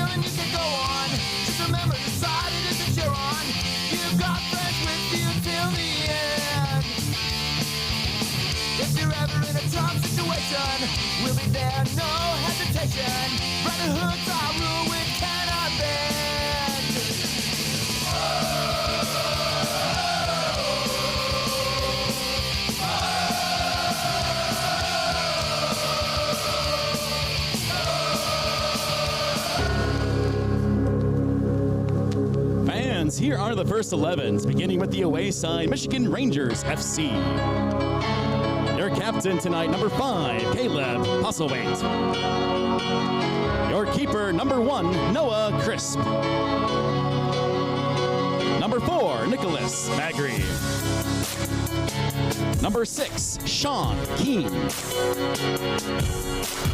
feeling you can go on. Just remember the side it is that you're on. You've got friends with you till the end. If you're ever in a tough situation, we'll be there, no hesitation. Brotherhood's our rule, we cannot bend. Fans, here are the first 11s, beginning with the away side, Michigan Rangers FC. Your captain tonight, number 5, Caleb Postlethwaite. Your keeper, number 1, Noah Crisp. Number 4, Nicholas Magri. Number 6, Sean Keane.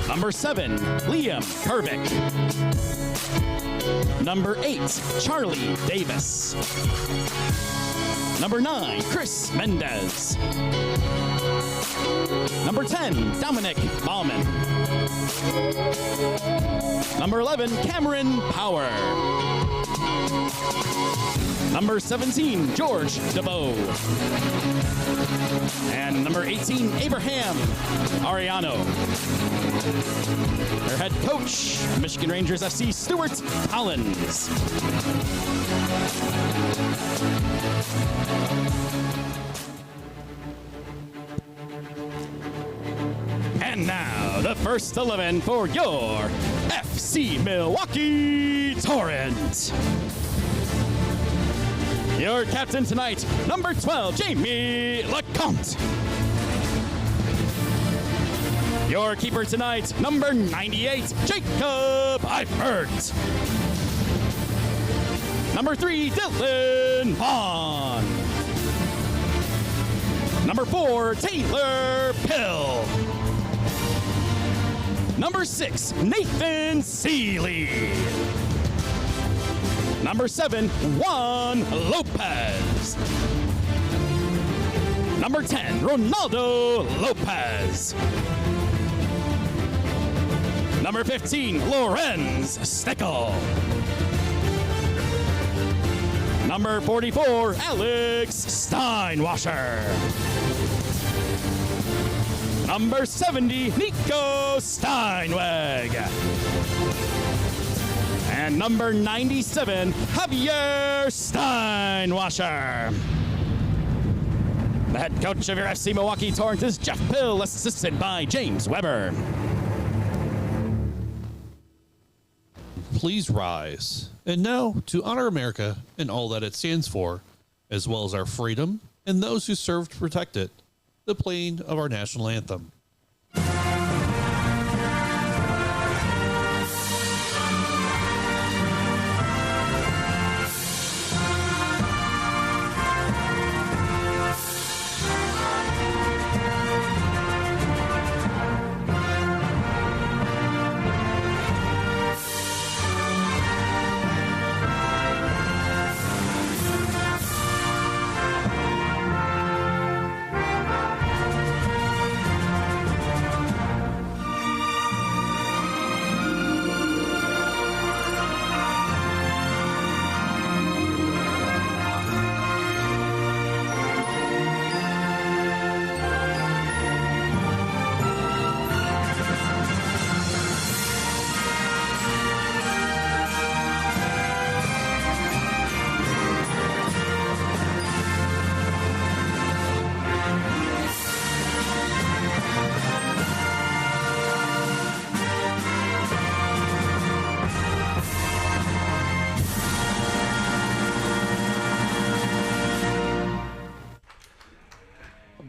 Number 7, Liam Kervick. Number 8, Charlie Davis. Number 9, Chris Mendez. Number 10, Dominic Bauman. Number 11, Cameron Power. Number 17, George DeVoe. And number 18, Abraham Ariano. Their head coach, Michigan Rangers FC, Stuart Collins. And now, the first 11 for your FC Milwaukee Torrent. Your captain tonight, number 12, Jamie LeCompte. Your keeper tonight, number 98, Jacob Eifert. Number 3, Dylan Vaughn. Number 4, Taylor Pill. Number 6, Nathan Seeley. Number 7, Juan Lopez. Number 10, Ronaldo Lopez. Number 15, Lorenz Steckel. Number 44, Alex Steinwasser. Number 70, Nico Steinweg. And number 97, Javier Steinwasser. The head coach of your FC Milwaukee Torrent is Jeff Pill, assisted by James Weber. Please rise. And now, to honor America and all that it stands for, as well as our freedom and those who serve to protect it, the playing of our national anthem.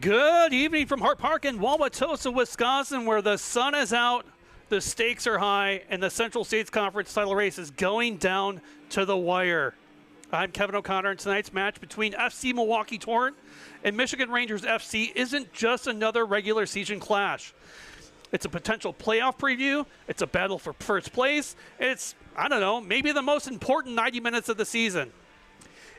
Good evening from Hart Park in Wauwatosa, Wisconsin, where the sun is out, the stakes are high, and the Central States Conference title race is going down to the wire. I'm Kevin O'Connor, and tonight's match between FC Milwaukee Torrent and Michigan Rangers FC isn't just another regular season clash. It's a potential playoff preview, it's a battle for first place, it's, I don't know, maybe the most important 90 minutes of the season.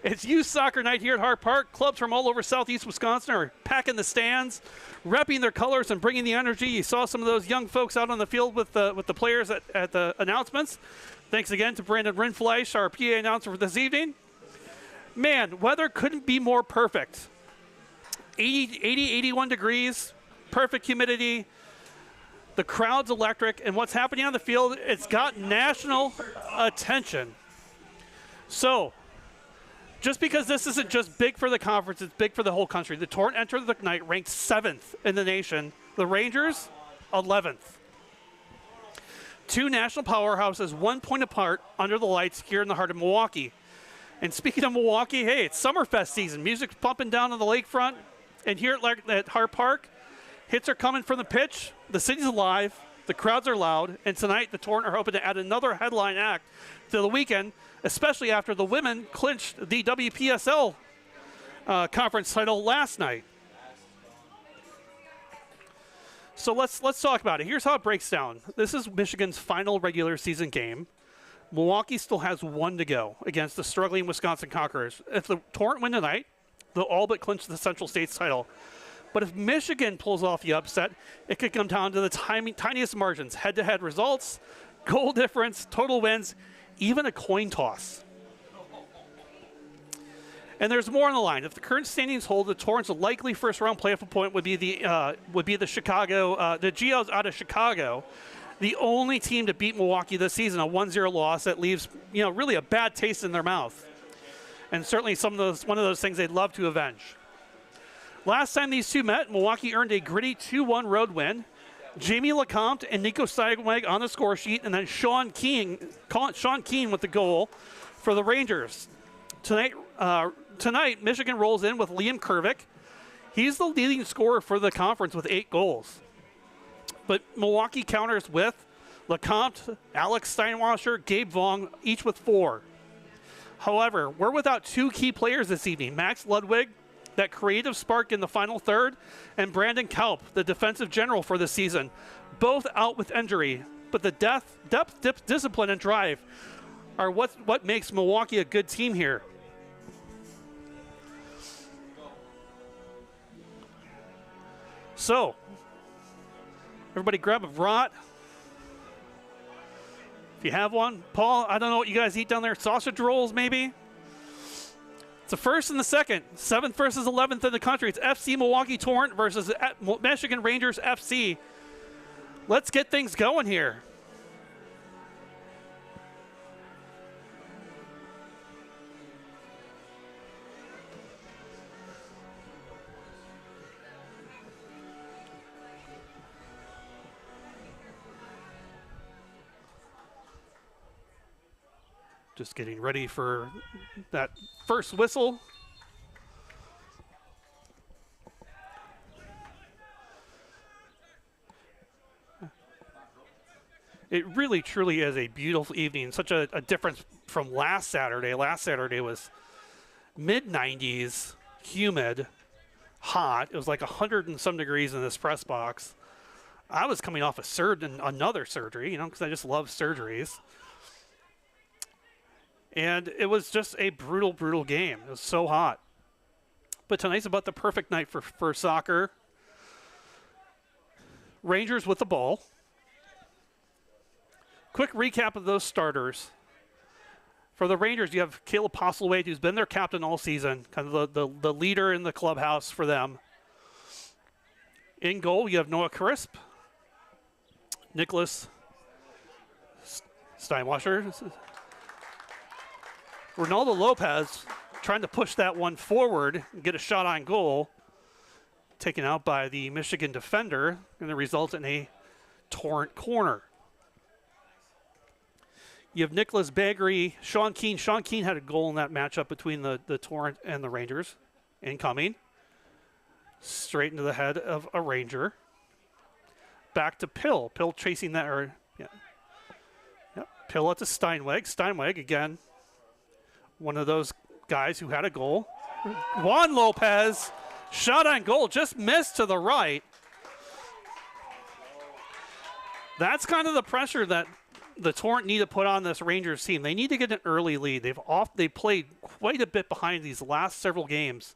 It's youth soccer night here at Hart Park. Clubs from all over southeast Wisconsin are packing the stands, repping their colors and bringing the energy. You saw some of those young folks out on the field with the players at the announcements. Thanks again to Brandon Rinfleisch, our PA announcer for this evening. Man, weather couldn't be more perfect. 80, 81 degrees, perfect humidity. The crowd's electric, and what's happening on the field, it's got national attention. So, just because this isn't just big for the conference, it's big for the whole country. The Torrent entered the night ranked 7th in the nation. The Rangers, 11th. Two national powerhouses, 1 point apart under the lights here in the heart of Milwaukee. And speaking of Milwaukee, hey, it's Summerfest season. Music's pumping down on the lakefront. And here at Hart Park, hits are coming from the pitch. The city's alive. The crowds are loud. And tonight, the Torrent are hoping to add another headline act to the weekend, especially after the women clinched the WPSL conference title last night. So let's talk about it. Here's how it breaks down. This is Michigan's final regular season game. Milwaukee still has one to go against the struggling Wisconsin Conquerors. If the Torrent win tonight, they'll all but clinch the Central States title. But if Michigan pulls off the upset, it could come down to the tiniest margins, head-to-head results, goal difference, total wins, even a coin toss. And there's more on the line. If the current standings hold, the Torrent's likely first-round playoff opponent would be the Chicago, the Geos out of Chicago, the only team to beat Milwaukee this season, a 1-0 loss that leaves really a bad taste in their mouth, and certainly one of those things they'd love to avenge. Last time these two met, Milwaukee earned a gritty 2-1 road win. Jamie LeCompte and Nico Steinweg on the score sheet, and then Sean Keane with the goal for the Rangers. Tonight, Michigan rolls in with Liam Kervick. He's the leading scorer for the conference with 8 goals. But Milwaukee counters with LeCompte, Alex Steinwasser, Gabe Vaughn, each with 4. However, we're without 2 key players this evening. Max Ludwig, that creative spark in the final third, and Brandon Kaup, the defensive general for the season, both out with injury. But the depth, discipline, and drive are what makes Milwaukee a good team here. So, everybody grab a brat. If you have one. Paul, I don't know what you guys eat down there. Sausage rolls, maybe? It's the first and the second. 7th versus 11th in the country. It's FC Milwaukee Torrent versus Michigan Rangers FC. Let's get things going here. Just getting ready for that first whistle. It really, truly is a beautiful evening. Such a difference from last Saturday. Last Saturday was mid-90s, humid, hot. It was like 100 and some degrees in this press box. I was coming off another surgery, because I just love surgeries. And it was just a brutal, brutal game. It was so hot. But tonight's about the perfect night for soccer. Rangers with the ball. Quick recap of those starters. For the Rangers, you have Caleb Postlethwaite, who's been their captain all season, kind of the leader in the clubhouse for them. In goal, you have Noah Crisp, Nicholas Steinwasser, Ronaldo Lopez trying to push that one forward and get a shot on goal. Taken out by the Michigan defender, and it results in a Torrent corner. You have Nicholas Baggery, Sean Keane. Sean Keane had a goal in that matchup between the Torrent and the Rangers. Incoming. Straight into the head of a Ranger. Back to Pill. Pill chasing that. Pill out to Steinweg. Steinweg again. One of those guys who had a goal. Juan Lopez, shot on goal, just missed to the right. That's kind of the pressure that the Torrent need to put on this Rangers team. They need to get an early lead. They played quite a bit behind these last several games.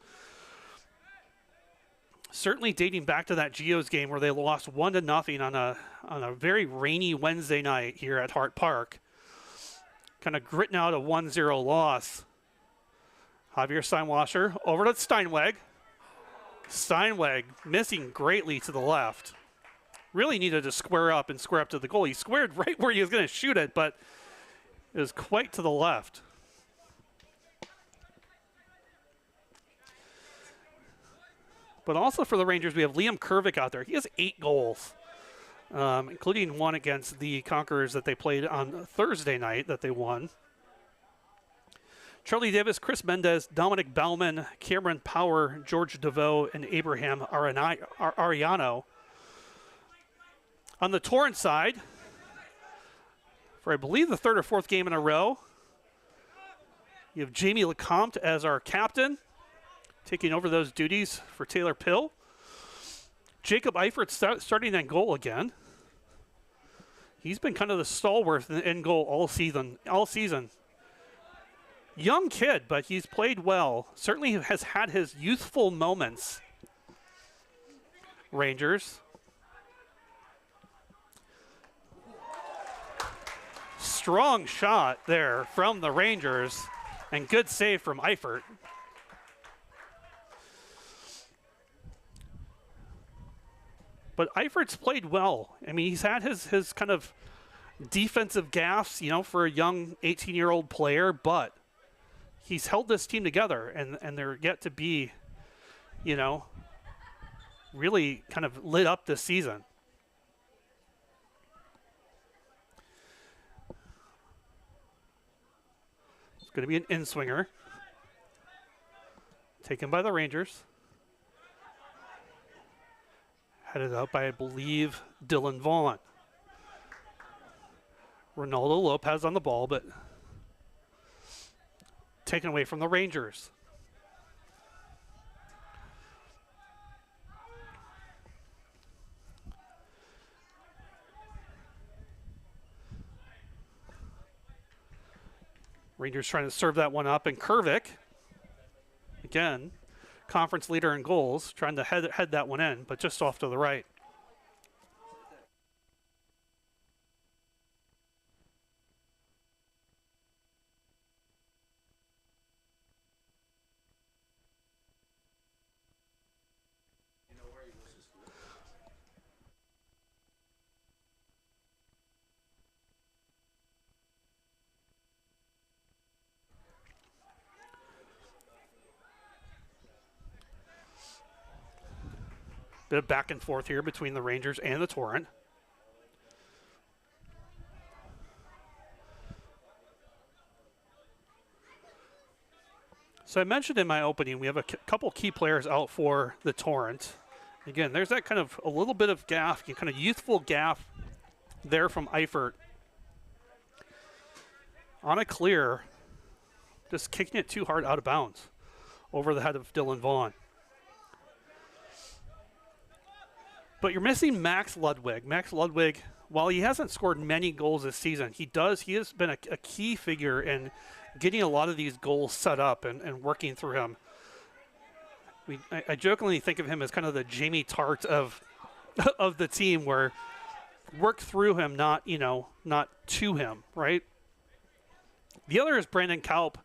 Certainly dating back to that Geos game where they lost 1-0 on a very rainy Wednesday night here at Hart Park. Kind of gritting out a 1-0 loss. Javier Steinwasser over to Steinweg. Steinweg missing greatly to the left. Really needed to square up to the goal. He squared right where he was going to shoot it, but it was quite to the left. But also for the Rangers, we have Liam Kervick out there. He has 8 goals, including one against the Conquerors that they played on Thursday night that they won. Charlie Davis, Chris Mendez, Dominic Bauman, Cameron Power, George DeVoe, and Abraham Ariano. On the Torrent side, for I believe the 3rd or 4th game in a row, you have Jamie Lecomte as our captain, taking over those duties for Taylor Pill. Jacob Eifert starting that goal again. He's been kind of the stalwart in goal all season. Young kid, but he's played well. Certainly has had his youthful moments. Rangers. Strong shot there from the Rangers, and good save from Eifert. But Eifert's played well. I mean, he's had his kind of defensive gaffes, for a young 18-year-old player, but he's held this team together, and they're yet to be, really kind of lit up this season. It's going to be an in-swinger. Taken by the Rangers. Headed out by, I believe, Dylan Vaughn. Ronaldo Lopez on the ball, but taken away from the Rangers. Rangers trying to serve that one up, and Kervick, again, conference leader in goals, trying to head that one in, but just off to the right. Bit of back and forth here between the Rangers and the Torrent. So I mentioned in my opening, we have a couple key players out for the Torrent. Again, there's that kind of a little bit of gaff, kind of youthful gaff there from Eifert. On a clear, just kicking it too hard out of bounds over the head of Dylan Vaughn. But you're missing Max Ludwig. Max Ludwig, while he hasn't scored many goals this season, he has been a key figure in getting a lot of these goals set up and working through him. I jokingly think of him as kind of the Jamie Tart of the team, where work through him, not to him, right? The other is Brandon Kaup.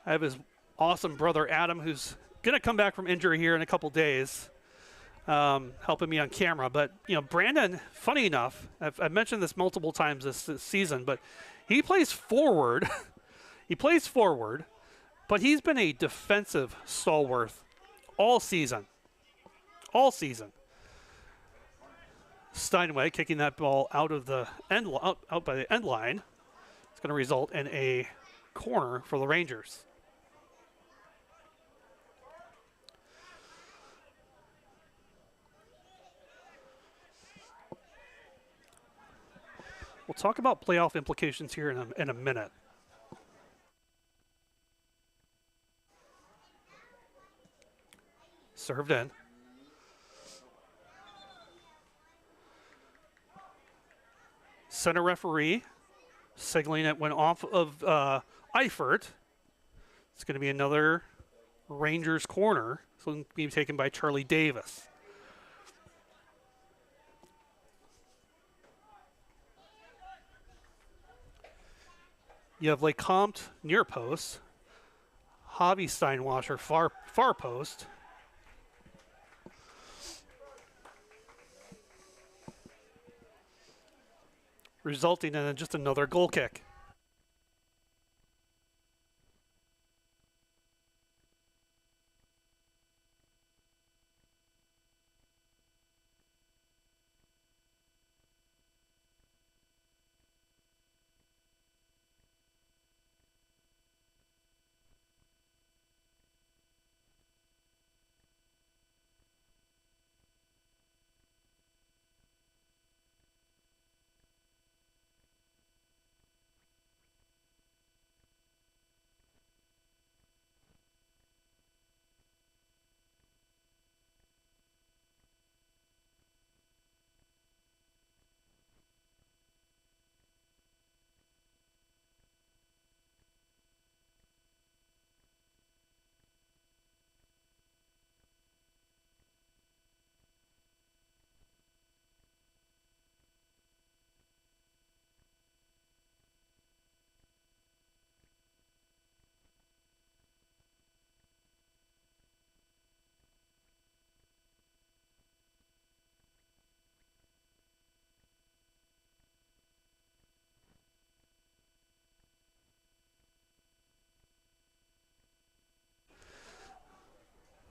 I have his awesome brother Adam, who's going to come back from injury here in a couple days. Helping me on camera. But, Brandon, funny enough, I've mentioned this multiple times this season, but he plays forward. He plays forward, but he's been a defensive stalwart all season. All season. Steinway kicking that ball out of the out by the end line. It's going to result in a corner for the Rangers. We'll talk about playoff implications here in a minute. Served in. center referee signaling it went off of Eifert. It's going to be another Rangers corner. So it'll be taken by Charlie Davis. You have Lecomte near post. Javi Steinwasser far post. Resulting in just another goal kick.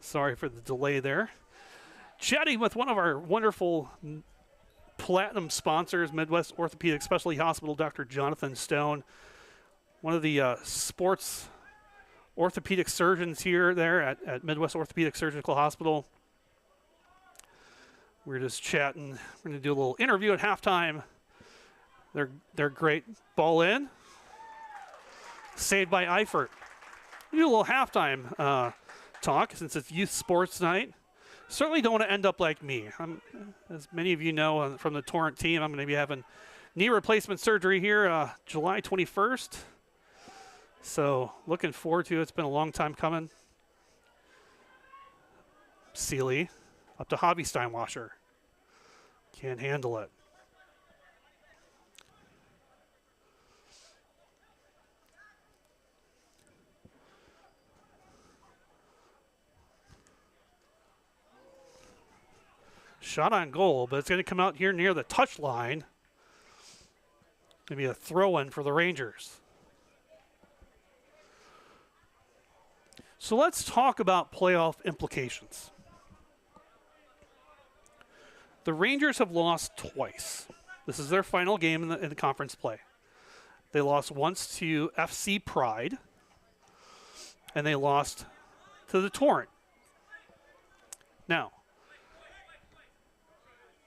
Sorry for the delay there. Chatting with one of our wonderful platinum sponsors, Midwest Orthopedic Specialty Hospital, Dr. Jonathan Stone, one of the sports orthopedic surgeons there at Midwest Orthopedic Surgical Hospital. We're just chatting. We're going to do a little interview at halftime. They're great. Ball in. Saved by Eifert. We do a little halftime talk since it's youth sports night. Certainly don't want to end up like me. As many of you know from the Torrent team, I'm going to be having knee replacement surgery here July 21st. So looking forward to it. It's been a long time coming. Seeley up to Javi Steinwasser. Can't handle it. Shot on goal, but it's going to come out here near the touch line. Going to be a throw-in for the Rangers. So let's talk about playoff implications. The Rangers have lost twice. This is their final game in the conference play. They lost once to FC Pride, and they lost to the Torrent. Now,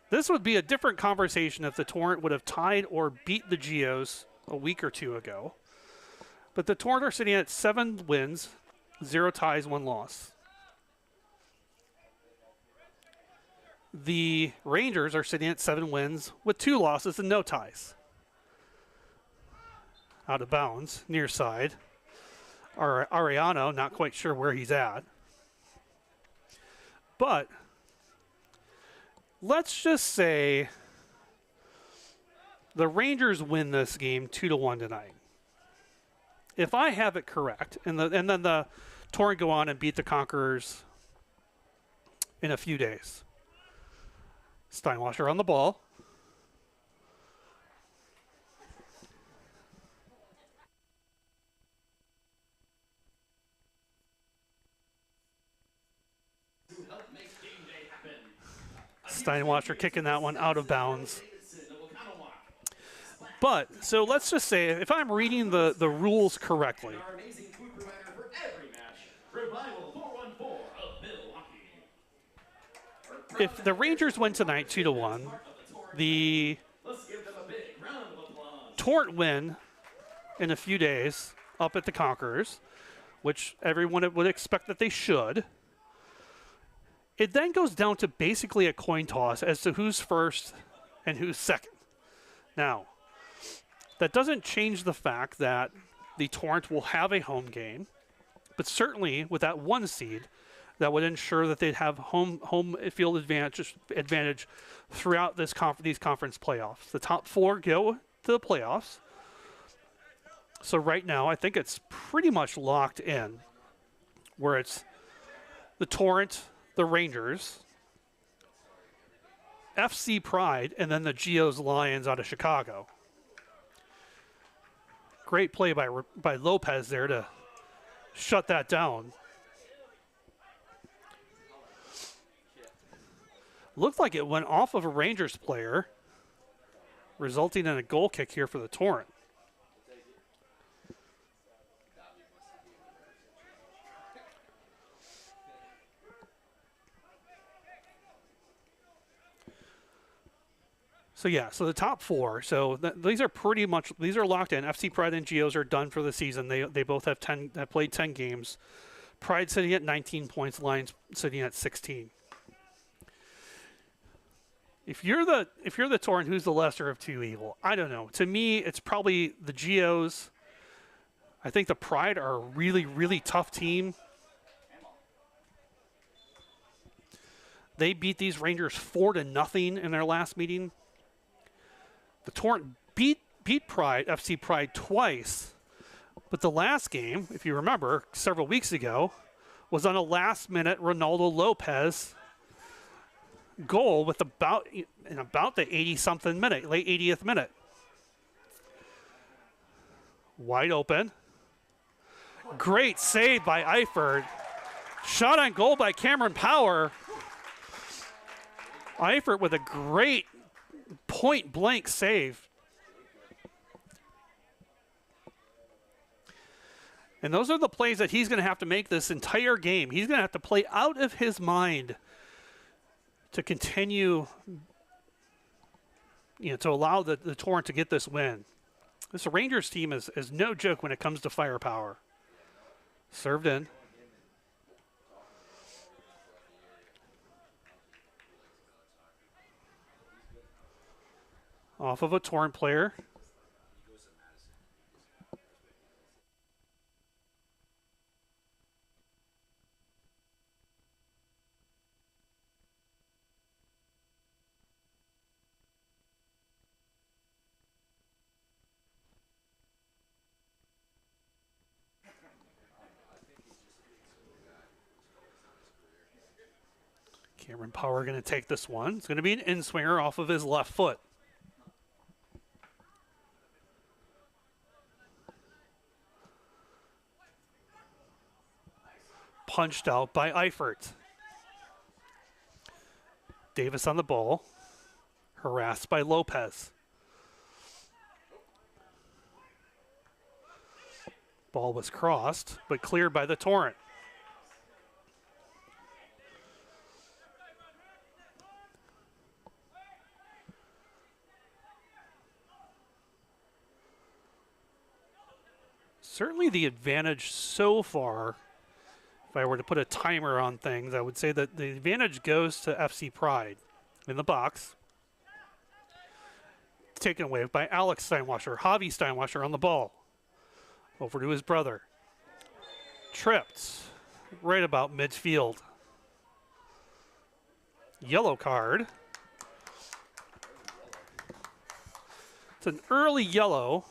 this would be a different conversation if the Torrent would have tied or beat the Geos a week or two ago. But the Torrent are sitting at 7 wins, 0 ties, 1 loss. The Rangers are sitting at 7 wins with 2 losses and no ties. Out of bounds, near side. Ariano, not quite sure where he's at. But let's just say the Rangers win this game 2-1 tonight. If I have it correct, and then the Torrent go on and beat the Conquerors in a few days. Steinwasser on the ball. Steinwasser kicking that one out of bounds. But, so let's just say, if I'm reading the rules correctly, if the Rangers win tonight 2-1, the Torrent win in a few days up at the Conquerors, which everyone would expect that they should. It then goes down to basically a coin toss as to who's first and who's second. Now, That doesn't change the fact that the Torrent will have a home game, but certainly with that 1 seed, that would ensure that they'd have home field advantage throughout these conference playoffs. The top 4 go to the playoffs. So right now, I think it's pretty much locked in, where it's the Torrent, the Rangers, FC Pride, and then the Geos Lions out of Chicago. Great play by Lopez there to shut that down. Looked like it went off of a Rangers player, resulting in a goal kick here for the Torrent. So yeah, so the top 4. So these are pretty much, these are locked in. FC Pride and Geos are done for the season. They both have played 10 games. Pride sitting at 19 points. Lions sitting at 16. If you're the Torrent, who's the lesser of two evil? I don't know. To me, it's probably the Geos. I think the Pride are a really, really tough team. They beat these Rangers 4-0 in their last meeting. The Torrent beat Pride, FC Pride, twice. But the last game, if you remember, several weeks ago, was on a last-minute Ronaldo Lopez goal with about the 80-something minute, late 80th minute. Wide open. Great save by Eifert. Shot on goal by Cameron Power. Eifert with a great point-blank save. And those are the plays that he's going to have to make this entire game. He's going to have to play out of his mind to continue, to allow the Torrent to get this win. This Rangers team is no joke when it comes to firepower. Served in. Off of a Torrent player. Cameron Power going to take this one. It's going to be an in-swinger off of his left foot. Punched out by Eifert. Davis on the ball. Harassed by Lopez. Ball was crossed, but cleared by the Torrent. Certainly the advantage so far, if I were to put a timer on things, I would say that the advantage goes to FC Pride in the box. Taken away by Alex Steinwasser. Javi Steinwasser on the ball. Over to his brother. Tripped right about midfield. Yellow card. It's an early yellow.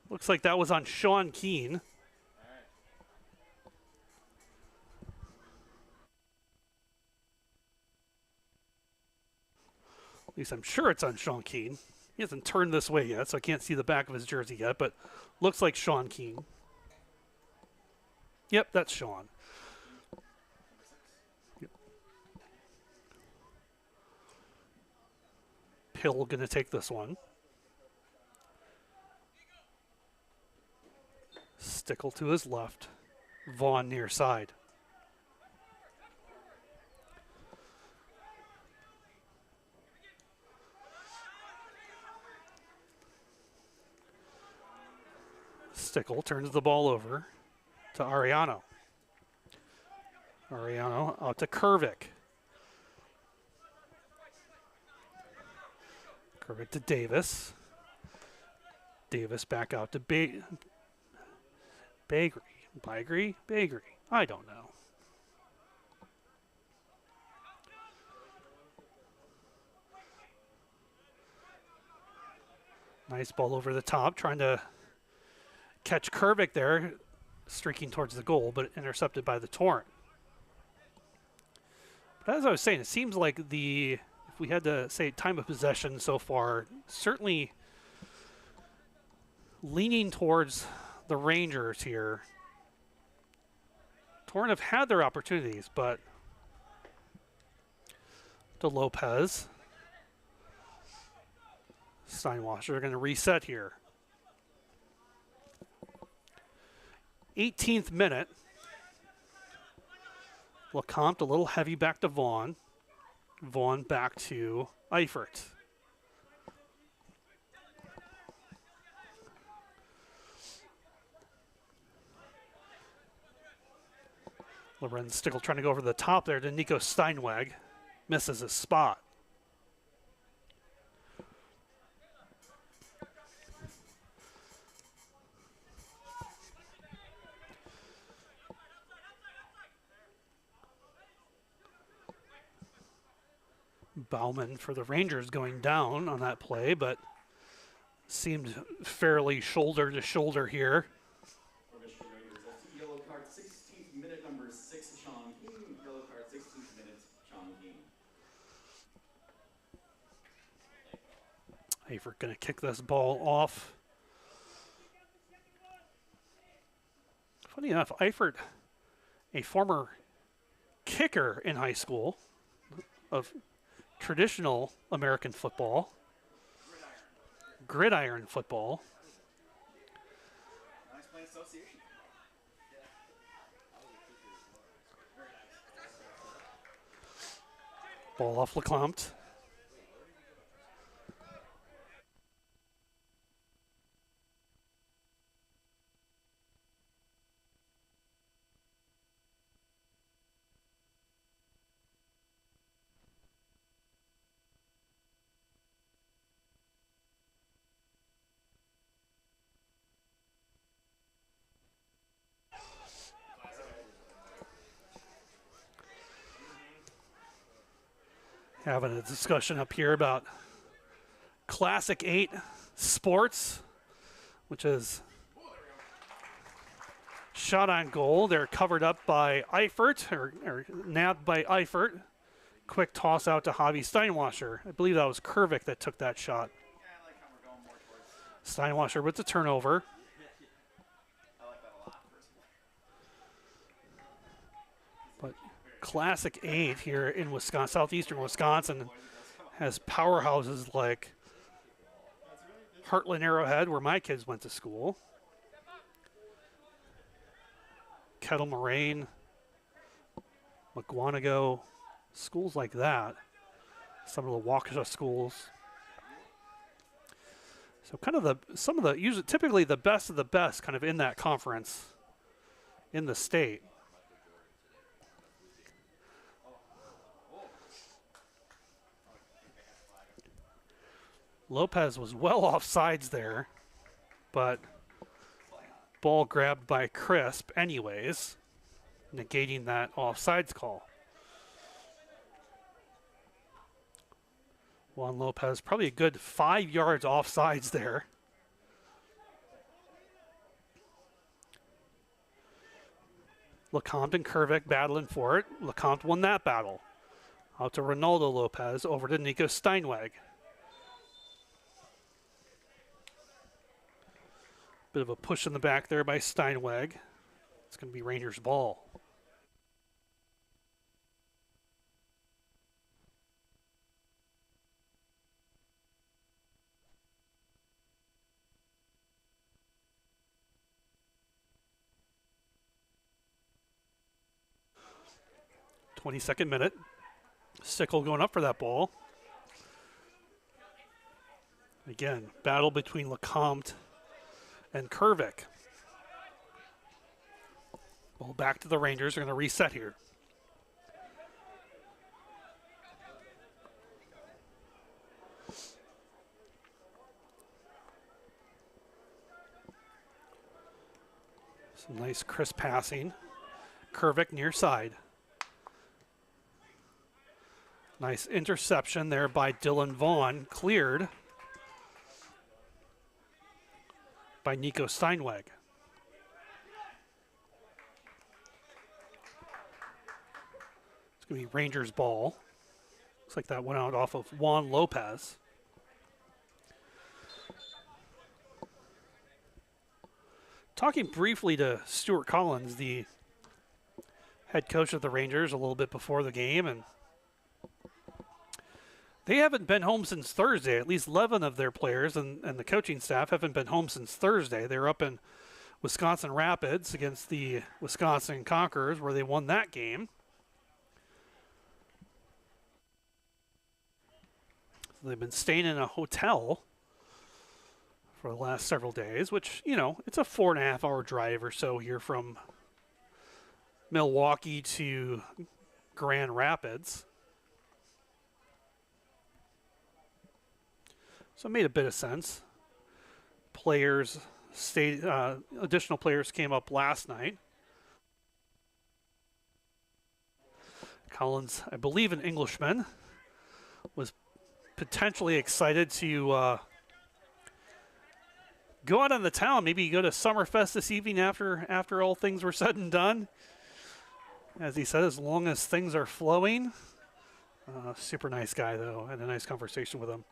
Looks like that was on Sean Keane. At least I'm sure it's on Sean Keane. He hasn't turned this way yet, so I can't see the back of his jersey yet, but looks like Sean Keane. Yep, that's Sean. Yep. Pill going to take this one. Stickle to his left. Vaughn near side. Stickle turns the ball over to Ariano. Ariano out to Kervik. Kervik to Davis. Davis back out to Bakery? I don't know. Nice ball over the top, trying to catch Kervick there, streaking towards the goal, but intercepted by the Torrent. But as I was saying, it seems like if we had to say time of possession so far, certainly leaning towards the Rangers here. Torrent have had their opportunities, but to Lopez. Steinwasser are going to reset here. 18th minute. LeCompte a little heavy back to Vaughn. Vaughn back to Eifert. Lorenz Stickle trying to go over the top there to Nico Steinweg. Misses his spot. Bauman for the Rangers going down on that play, but seemed fairly shoulder to shoulder here. Yellow card, 16th minute, number 6, Sean King. Yellow card, 16th minute, Sean King. Eifert going to kick this ball off. Funny enough, Eifert, a former kicker in high school of traditional American football, gridiron football. Nice playing association. Ball off LeCompte. Having a discussion up here about Classic 8 Sports, which is shot on goal. They're covered up by Eifert, or nabbed by Eifert. Quick toss out to Javi Steinwasser. I believe that was Kervick that took that shot. Steinwasser with the turnover. But Classic 8 here in Wisconsin, southeastern Wisconsin, has powerhouses like Heartland Arrowhead, where my kids went to school, Kettle Moraine, McGuanago, schools like that. Some of the Waukesha schools. So kind of usually typically the best of the best kind of in that conference in the state. Lopez was well offsides there, but ball grabbed by Crisp anyways, negating that offsides call. Juan Lopez probably a good 5 yards offsides there. LeCompte and Kervick battling for it. LeCompte won that battle. Out to Ronaldo Lopez, over to Nico Steinweg. Bit of a push in the back there by Steinweg. It's going to be Rangers' ball. Twenty-second minute. Sickle going up for that ball. Again, battle between LeCompte and Kervick. Ball back to the Rangers. They're going to reset here. Some nice crisp passing. Kervik near side. Nice interception there by Dylan Vaughn. Cleared by Nico Steinweg. It's going to be Rangers ball. Looks like that went out off of Juan Lopez. Talking briefly to Stuart Collins, the head coach of the Rangers, a little bit before the game, and they haven't been home since Thursday. At least 11 of their players and the coaching staff haven't been home since Thursday. They were up in Wisconsin Rapids against the Wisconsin Conquerors, where they won that game. So they've been staying in a hotel for the last several days, which, you know, it's a 4.5-hour drive or so here from Milwaukee to Grand Rapids. So it made a bit of sense. Players stayed, additional players came up last night. Collins, I believe an Englishman, was potentially excited to go out on the town, maybe go to Summerfest this evening after all things were said and done. As he said, as long as things are flowing. Super nice guy, though. Had a nice conversation with him.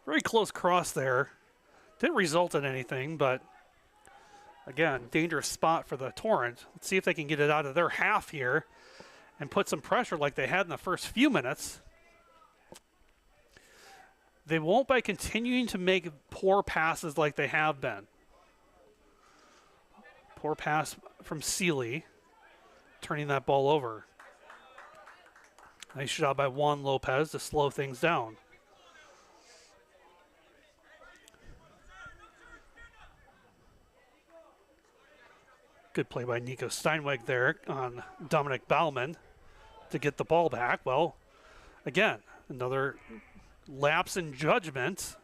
Very close cross there. Didn't result in anything, but again, dangerous spot for the Torrent. Let's see if they can get it out of their half here and put some pressure like they had in the first few minutes. They won't by continuing to make poor passes like they have been. Poor pass from Seeley, turning that ball over. Nice job by Juan Lopez to slow things down. Good play by Nico Steinweg there on Dominic Bauman to get the ball back. Well, again, another lapse in judgment,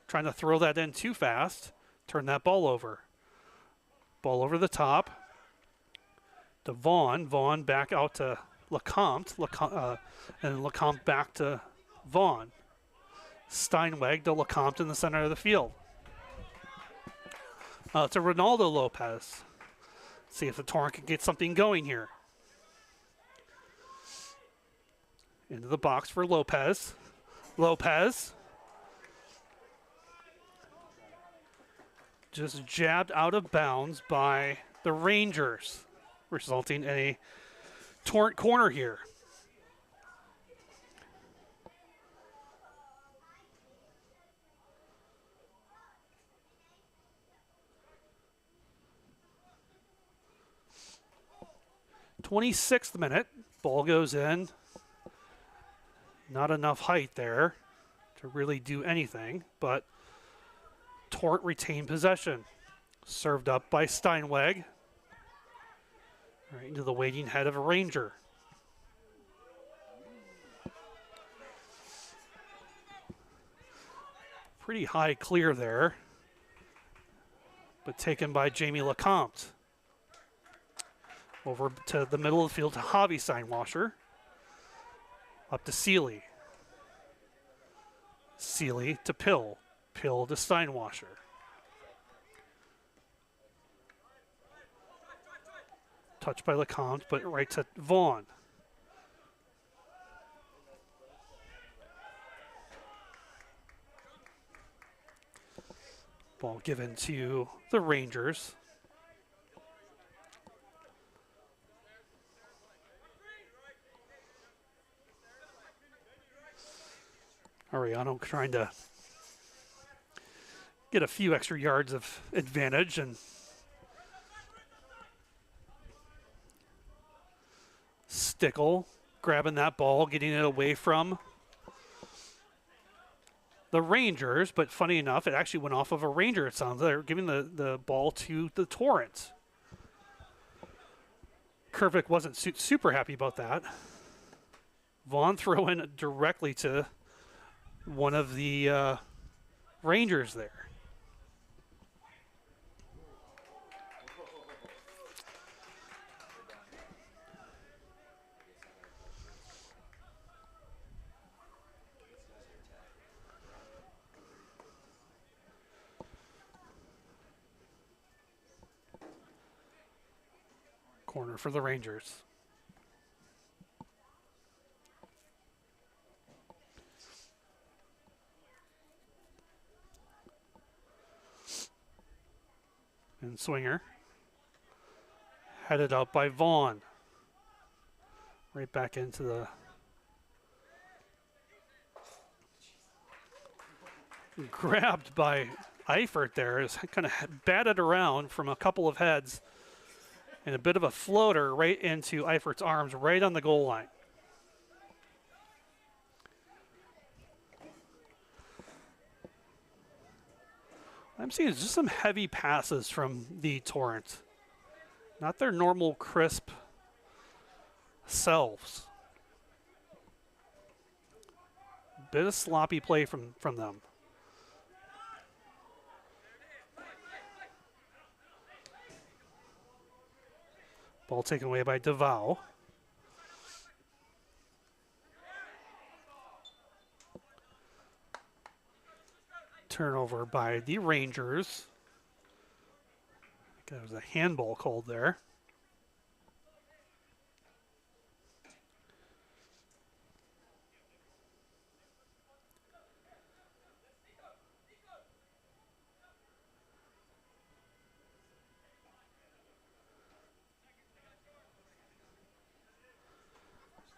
trying to throw that in too fast, turn that ball over. Ball over the top to Vaughn. Vaughn back out to Lecomte. And Lecomte back to Vaughn. Steinweg to Lecomte in the center of the field. To Ronaldo Lopez. See if the Torrent can get something going here. Into the box for Lopez. Lopez. Just jabbed out of bounds by the Rangers, resulting in a Torrent corner here. "26th minute, ball goes in. Not enough height there to really do anything, but Torrent retained possession. Served up by Steinweg. Right into the waiting head of a Ranger. Pretty high clear there, but taken by Jamie Lecomte. Over to the middle of the field to Javi Steinwasser. Up to Seeley. Seeley to Pill. Pill to Steinwasser. Touched by Lecomte, but right to Vaughn. Ball given to the Rangers. Ariano trying to get a few extra yards of advantage, and Stickle grabbing that ball, getting it away from the Rangers, but funny enough, it actually went off of a Ranger, it sounds like. They're giving the ball to the Torrent. Kervik wasn't super happy about that. Vaughn throwing directly to one of the Rangers there. Corner for the Rangers. And Swinger. Headed out by Vaughn. Right back into the... Grabbed by Eifert there. Is kind of batted around from a couple of heads. And a bit of a floater right into Eifert's arms right on the goal line. I'm seeing just some heavy passes from the Torrent. Not their normal crisp selves. Bit of sloppy play from them. Ball taken away by DeVoe. Turnover by the Rangers. There was a handball called there.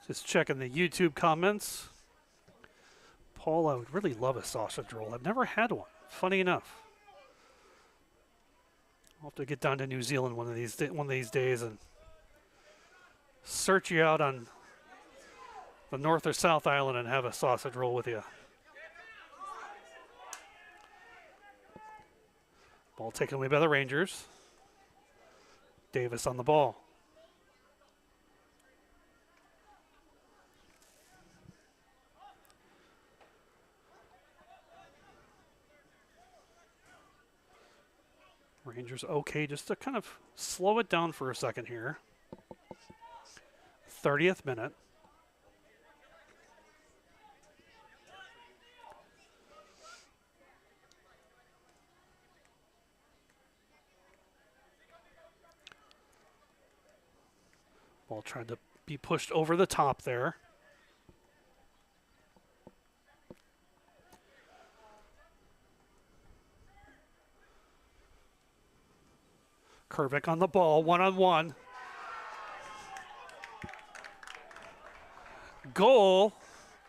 Just checking the YouTube comments. Paul, I would really love a sausage roll. I've never had one, funny enough. I'll have to get down to New Zealand one of these days and search you out on the North or South Island and have a sausage roll with you. Ball taken away by the Rangers. Davis on the ball. Rangers okay, just to kind of slow it down for a second here. 30th minute. Ball trying to be pushed over the top there. Kervick on the ball, one-on-one. Goal,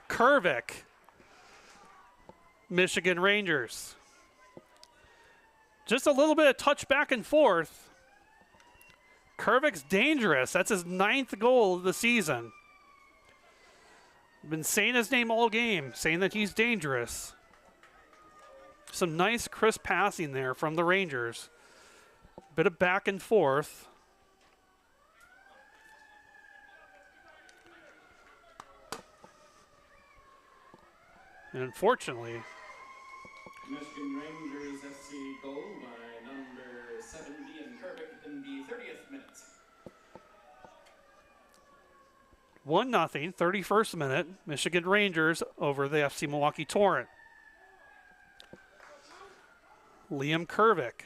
Kervick. Michigan Rangers. Just a little bit of touch back and forth. Kervick's dangerous. That's his 9th goal of the season. Been saying his name all game, saying that he's dangerous. Some nice crisp passing there from the Rangers. Bit of back and forth. And unfortunately, Michigan Rangers FC goal by number 70 and Kervick in the 30th minute. 1-0, 31st minute, Michigan Rangers over the FC Milwaukee Torrent. Liam Kervick.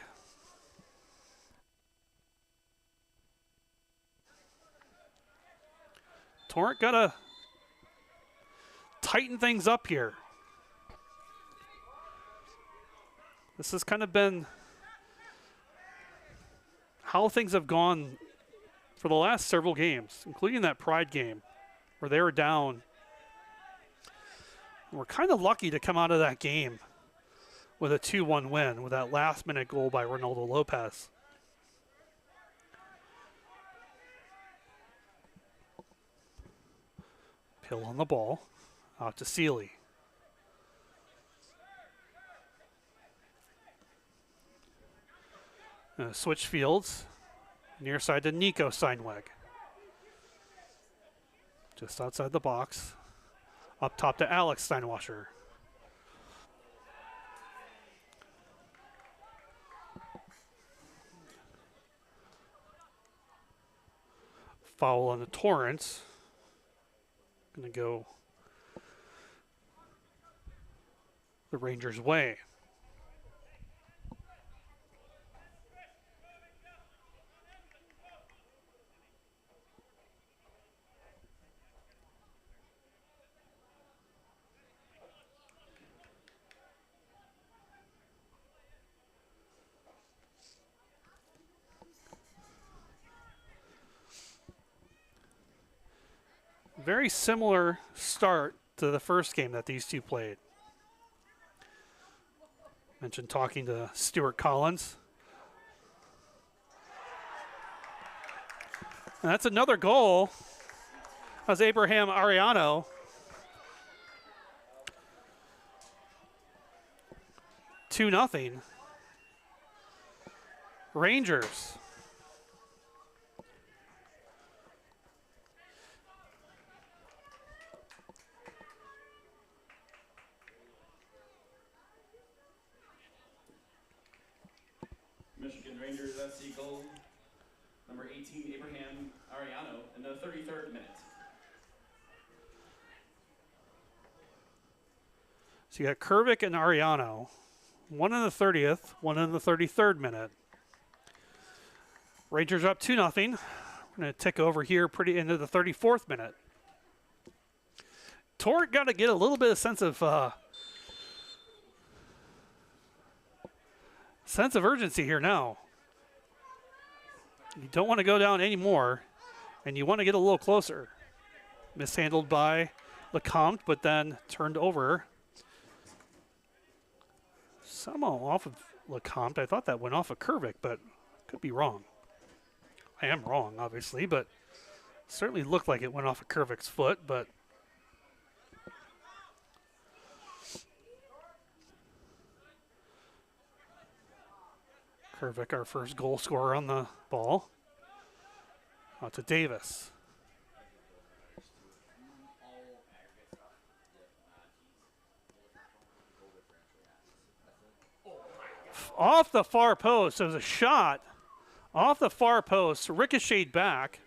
Torrent got to tighten things up here. This has kind of been how things have gone for the last several games, including that Pride game where they were down. And we're kind of lucky to come out of that game with a 2-1 win with that last-minute goal by Ronaldo Lopez. Hill on the ball, out to Seeley. Switch fields, near side to Nico Steinweg. Just outside the box, up top to Alex Steinwasser. Foul on the Torrents. Going to go the Rangers' way. Very similar start to the first game that these two played. Mentioned talking to Stuart Collins. And that's another goal. That was Abraham Ariano. Two nothing. Rangers. Michigan Rangers FC goal, number 18, Abraham Ariano, in the 33rd minute. So you got Kervik and Ariano. One in the 30th, one in the 33rd minute. Rangers up 2-0. We're going to tick over here pretty into the 34th minute. Torrent got to get a little bit of sense of urgency here now. You don't want to go down anymore, and you want to get a little closer. Mishandled by Lecomte, but then turned over. Somehow off of Lecomte. I thought that went off of Kervik, but could be wrong. I am wrong, obviously, but certainly looked like it went off of Kervik's foot, but Kervik, our first goal scorer on the ball. Out to Davis. Off the far post, there was a shot off the far post, ricocheted back.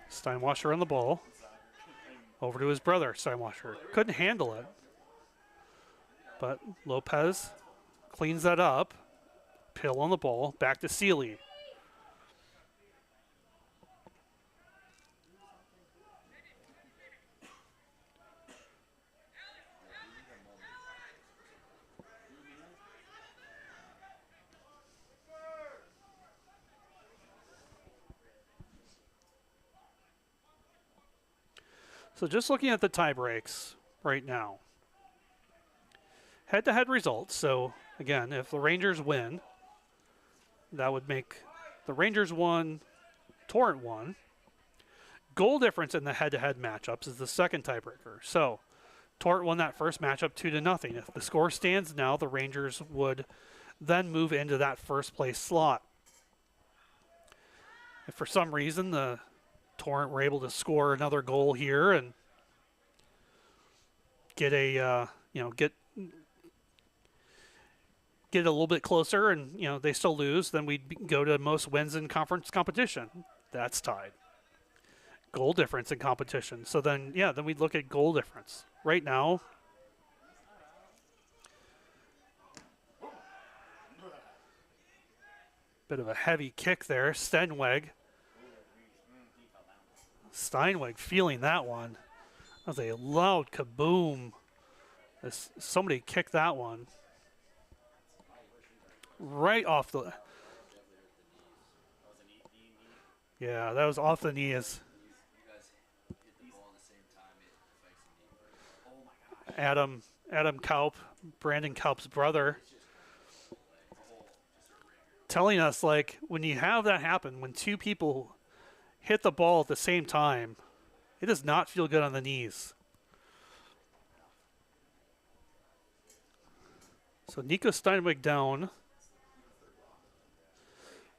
Steinwasser on the ball. Over to his brother, Steinwasser. Couldn't handle it. But Lopez cleans that up. Pill on the ball. Back to Seeley. So just looking at the tie breaks right now. Head-to-head results. So, again, if the Rangers win, that would make the Rangers 1, Torrent 1. Goal difference in the head-to-head matchups is the second tiebreaker. So, Torrent won that first matchup 2-0. If the score stands now, the Rangers would then move into that first place slot. If for some reason the Torrent were able to score another goal here and get a get a little bit closer, and they still lose, then we'd go to most wins in conference competition. That's tied. Goal difference in competition. So then we'd look at goal difference. Right now, bit of a heavy kick there. Steinweg feeling that one. That was a loud kaboom. Somebody kicked that one right off the... Yeah, that was off the knees. Adam Kaup, Brandon Kaup's brother, telling us, like, when you have that happen, when two people hit the ball at the same time, it does not feel good on the knees. So Nico Steinweg down.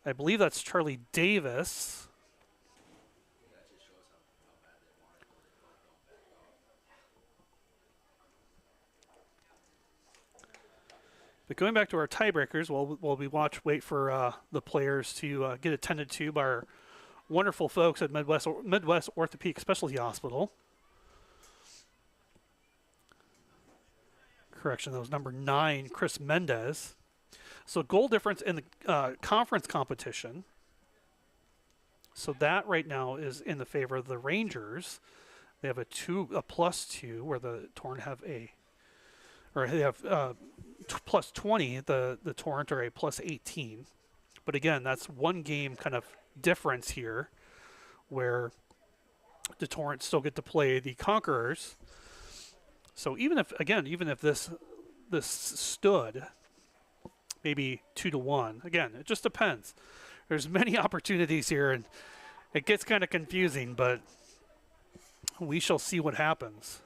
I believe that's Charlie Davis. But going back to our tiebreakers, while we wait for the players to get attended to by our wonderful folks at Midwest Orthopedic Specialty Hospital. Correction, that was number 9, Chris Mendez. So goal difference in the conference competition. So that right now is in the favor of the Rangers. They have a +2, where the Torrent have they have plus 20. The Torrent are a +18. But again, that's one game kind of difference here, where the Torrent still get to play the Conquerors. So even if this stood maybe 2-1, again, it just depends. There's many opportunities here, and it gets kind of confusing, but we shall see what happens.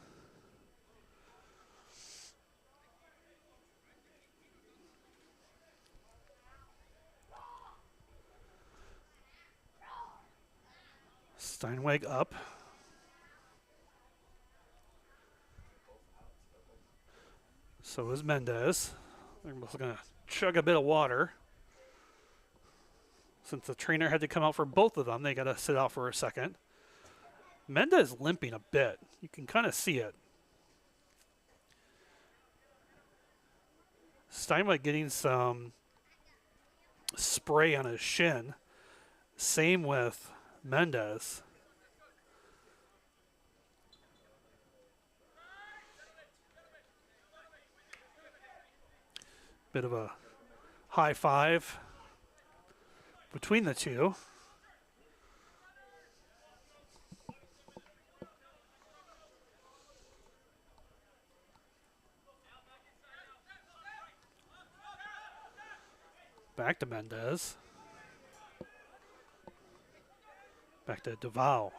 Steinweg up. So is Mendez. They're both going to chug a bit of water. Since the trainer had to come out for both of them, they got to sit out for a second. Mendez limping a bit. You can kind of see it. Steinweg getting some spray on his shin. Same with Mendez. Bit of a high five between the two. Back to Mendez. Back to Duval.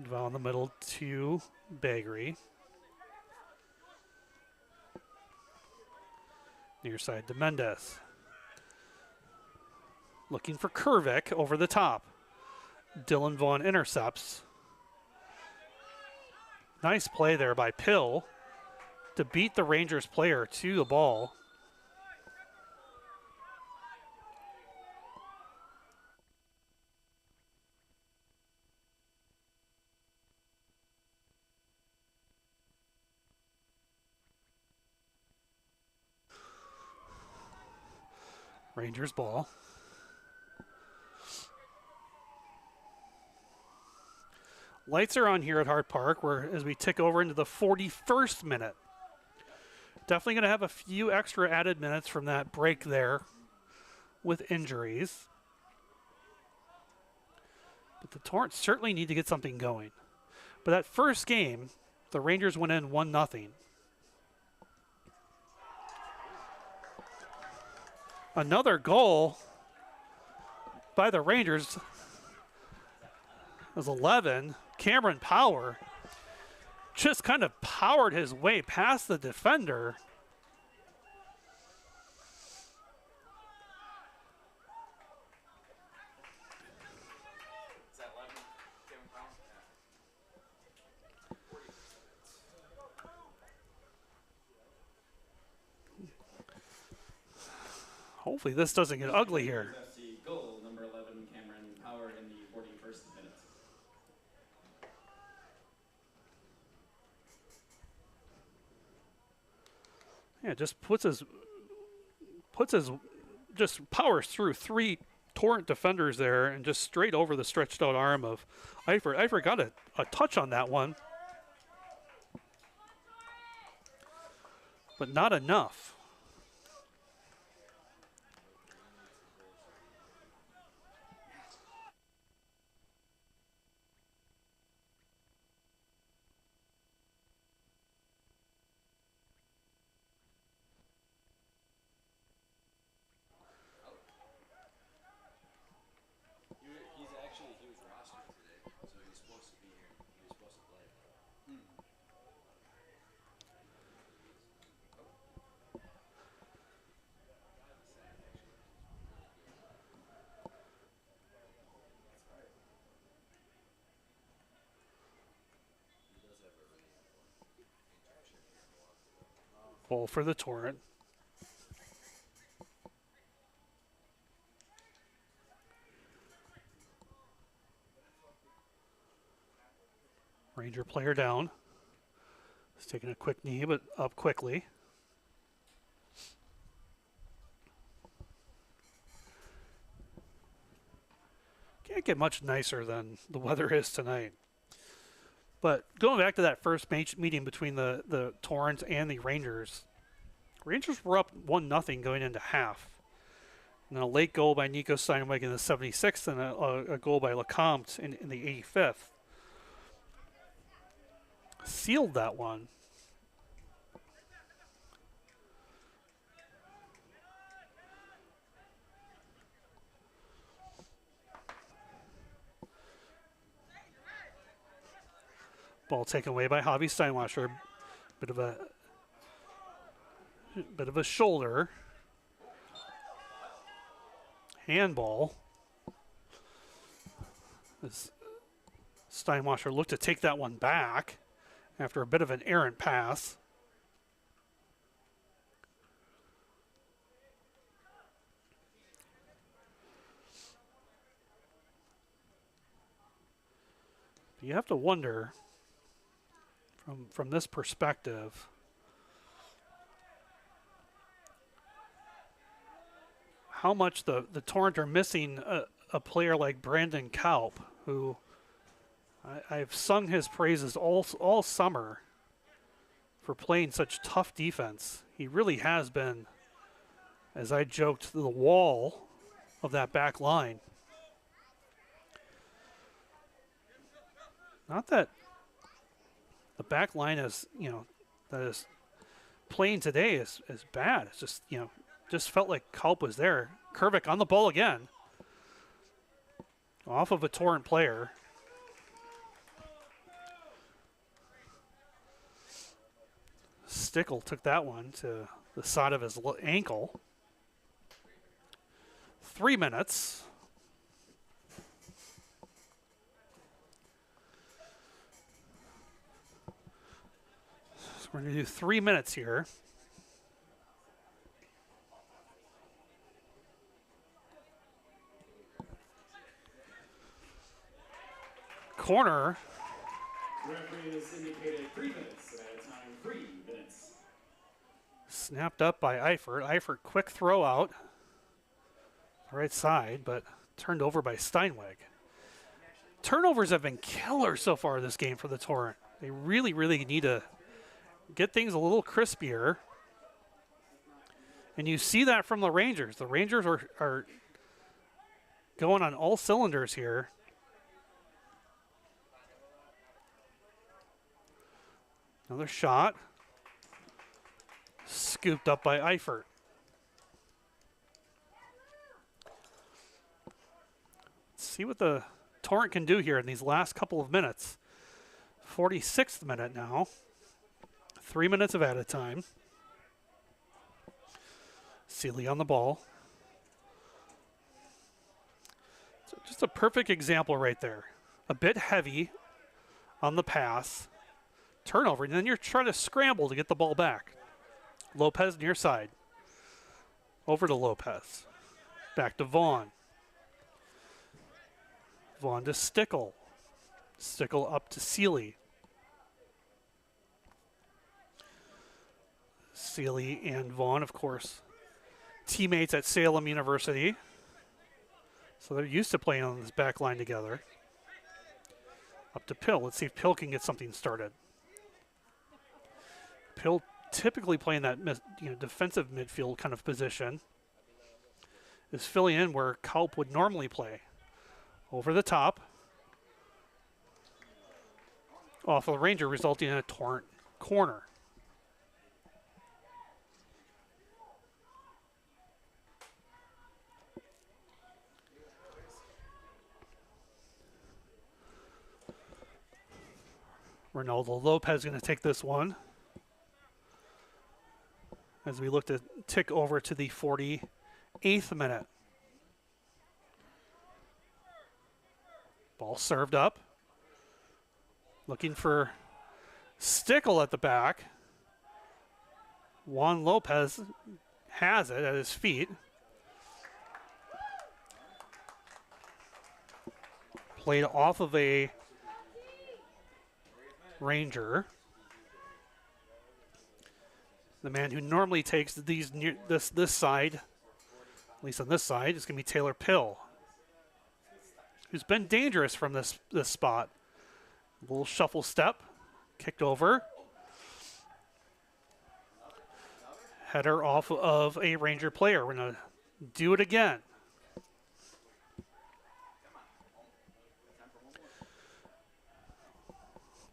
Duval in the middle to Baggery. Near side to Mendez. Looking for Kervik over the top. Dylan Vaughn intercepts. Nice play there by Pill to beat the Rangers player to the ball. Rangers ball. Lights are on here at Hart Park, where as we tick over into the 41st minute. Definitely going to have a few extra added minutes from that break there with injuries. But the Torrent certainly need to get something going. But that first game, the Rangers went in 1-0. Another goal by the Rangers. It was 11. Cameron Power just kind of powered his way past the defender. Is that 11? Cameron Power? Hopefully this doesn't get ugly here. FC goal, number 11, Cameron Power in the 41st minute. Yeah, just just powers through 3 Torrent defenders there and just straight over the stretched out arm of Eifert. Eifert got a touch on that one, but not enough. He was rostered today, so he's supposed to be here. He was supposed to play. Ball for the Torrent. Ranger player down. He's taking a quick knee, but up quickly. Can't get much nicer than the weather is tonight. But going back to that first meeting between the Torrent and the Rangers, Rangers were up 1-0 going into half. And then a late goal by Nico Steinweg in the 76th and a goal by Lecomte in the 85th. Sealed that one. Ball taken away by Javi Steinwasser. Bit of a shoulder. Handball. As Steinwasser looked to take that one back after a bit of an errant pass. You have to wonder from this perspective how much the Torrent are missing a player like Brandon Kaup, who I've sung his praises all summer for playing such tough defense. He really has been, as I joked, the wall of that back line. Not that the back line is, that is playing today is bad. It's just, just felt like Kaup was there. Kervik on the ball again. Off of a Torrent player. Stickle took that one to the side of his ankle. 3 minutes. So we're going to do 3 minutes here. Corner. Referee has indicated 3 minutes, at a time 3 minutes. Snapped up by Eifert. Eifert, quick throw out. Right side, but turned over by Steinweg. Turnovers have been killer so far this game for the Torrent. They really, really need to get things a little crispier. And you see that from the Rangers. The Rangers are going on all cylinders here. Another shot. Scooped up by Eifert. Let's see what the Torrent can do here in these last couple of minutes. 46th minute now. 3 minutes of added time. Sealy on the ball. So just a perfect example right there. A bit heavy on the pass. Turnover, and then you're trying to scramble to get the ball back. Lopez near side. Over to Lopez. Back to Vaughn. Vaughn to Stickle. Stickle up to Sealy. Sealy and Vaughn, of course, teammates at Salem University. So they're used to playing on this back line together. Up to Pill. Let's see if Pill can get something started. Pill typically playing that defensive midfield kind of position. Is filling in where Kaup would normally play. Over the top. Off of the Ranger, resulting in a Torrent corner. Ronaldo Lopez going to take this one. As we look to tick over to the 48th minute. Ball served up. Looking for Stickle at the back. Juan Lopez has it at his feet. Played off of a Ranger. The man who normally takes these near this side, at least on this side, is going to be Taylor Pill, who's been dangerous from this spot. A little shuffle step, kicked over. Header off of a Ranger player. We're going to do it again.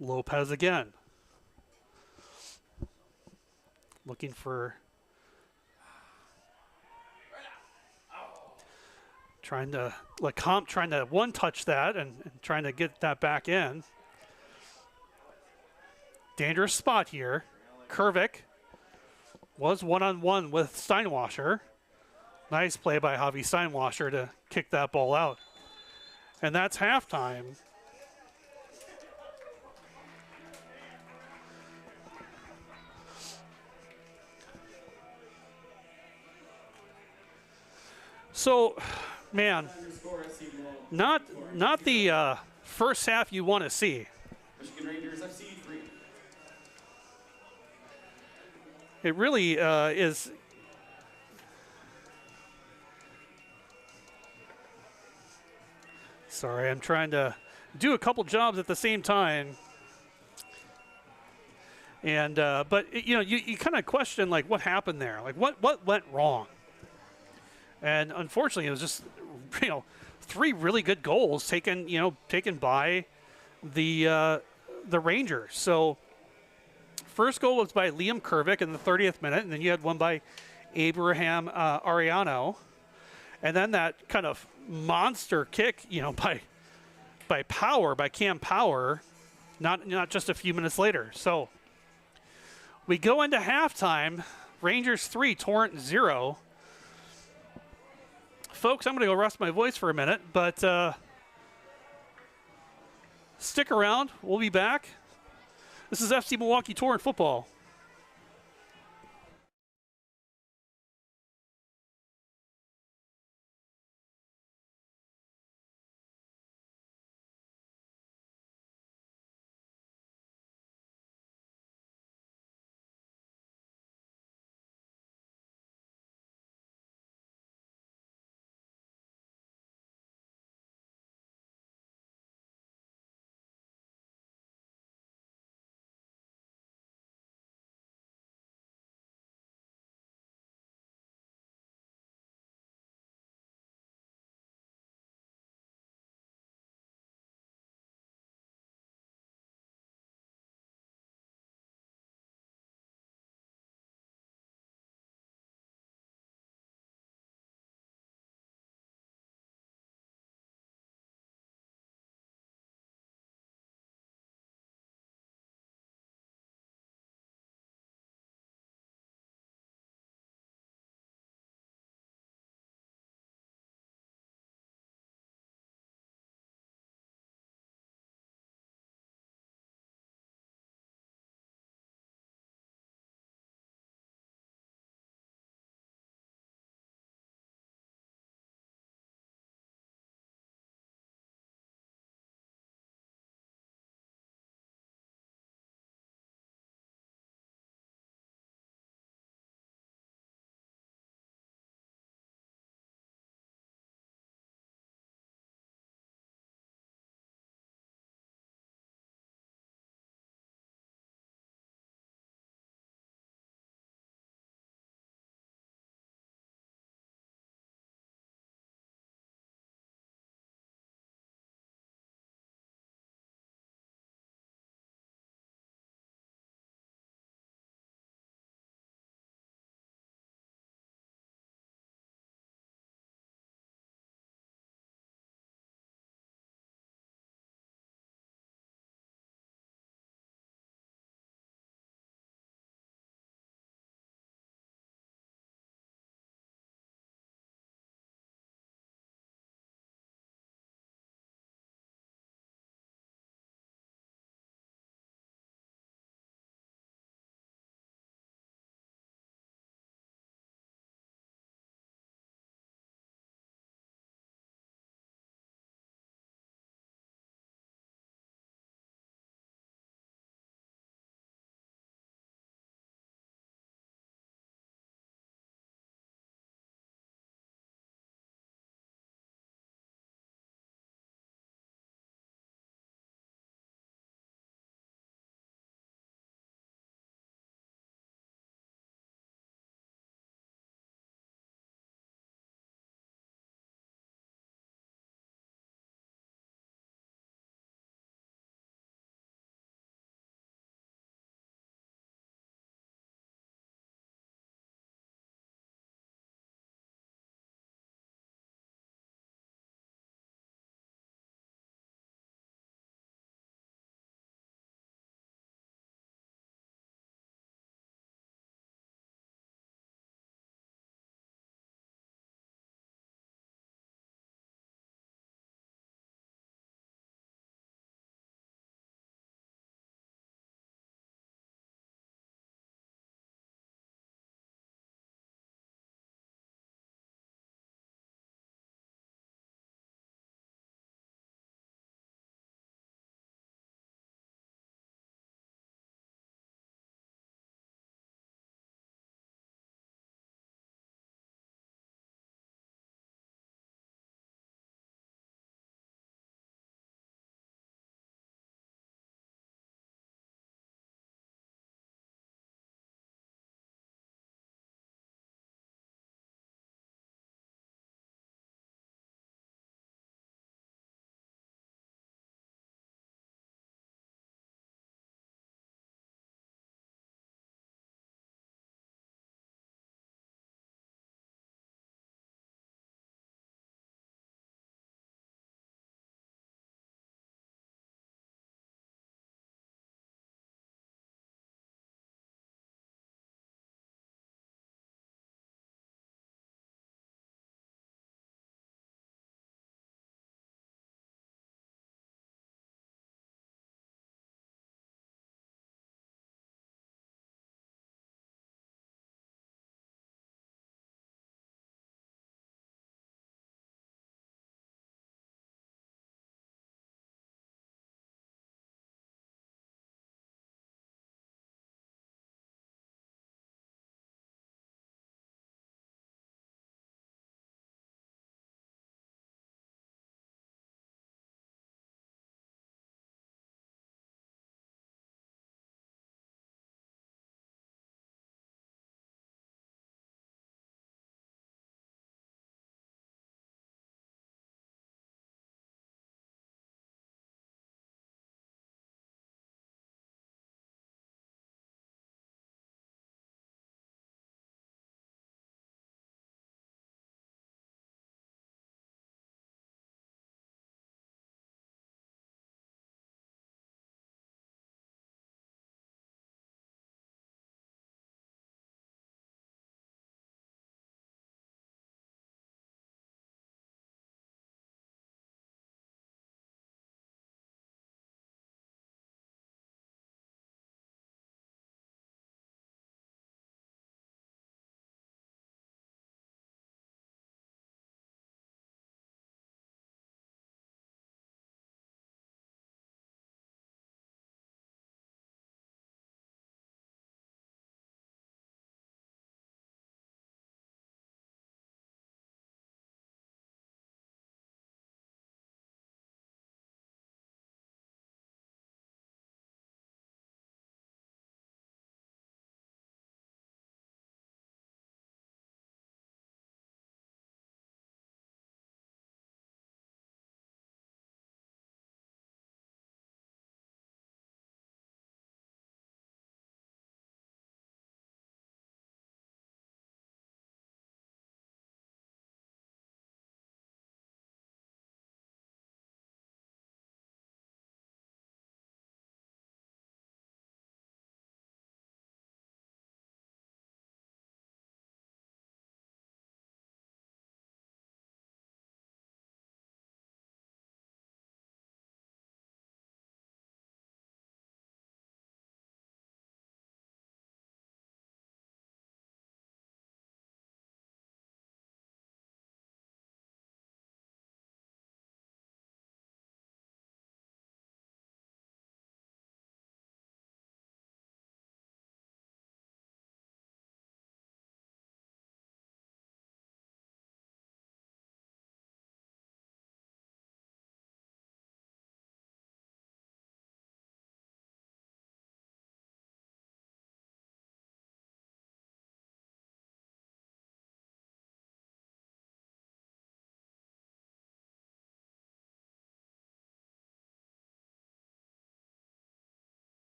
Lopez again. Looking for... Trying to one-touch that and trying to get that back in. Dangerous spot here. Kervik was one-on-one with Steinwasser. Nice play by Javi Steinwasser to kick that ball out. And that's halftime. So, man, not the first half you want to see. Michigan Rangers FC 3. It really is. Sorry, I'm trying to do a couple jobs at the same time. And but you kind of question like what happened there, like what went wrong. And unfortunately, it was just 3 really good goals taken by the Rangers. So first goal was by Liam Kervik in the 30th minute, and then you had one by Abraham Ariano, and then that kind of monster kick, by Cam Power, not just a few minutes later. So we go into halftime, Rangers 3, Torrent 0. Folks, I'm going to go rest my voice for a minute, but stick around. We'll be back. This is FC Milwaukee Torrent football.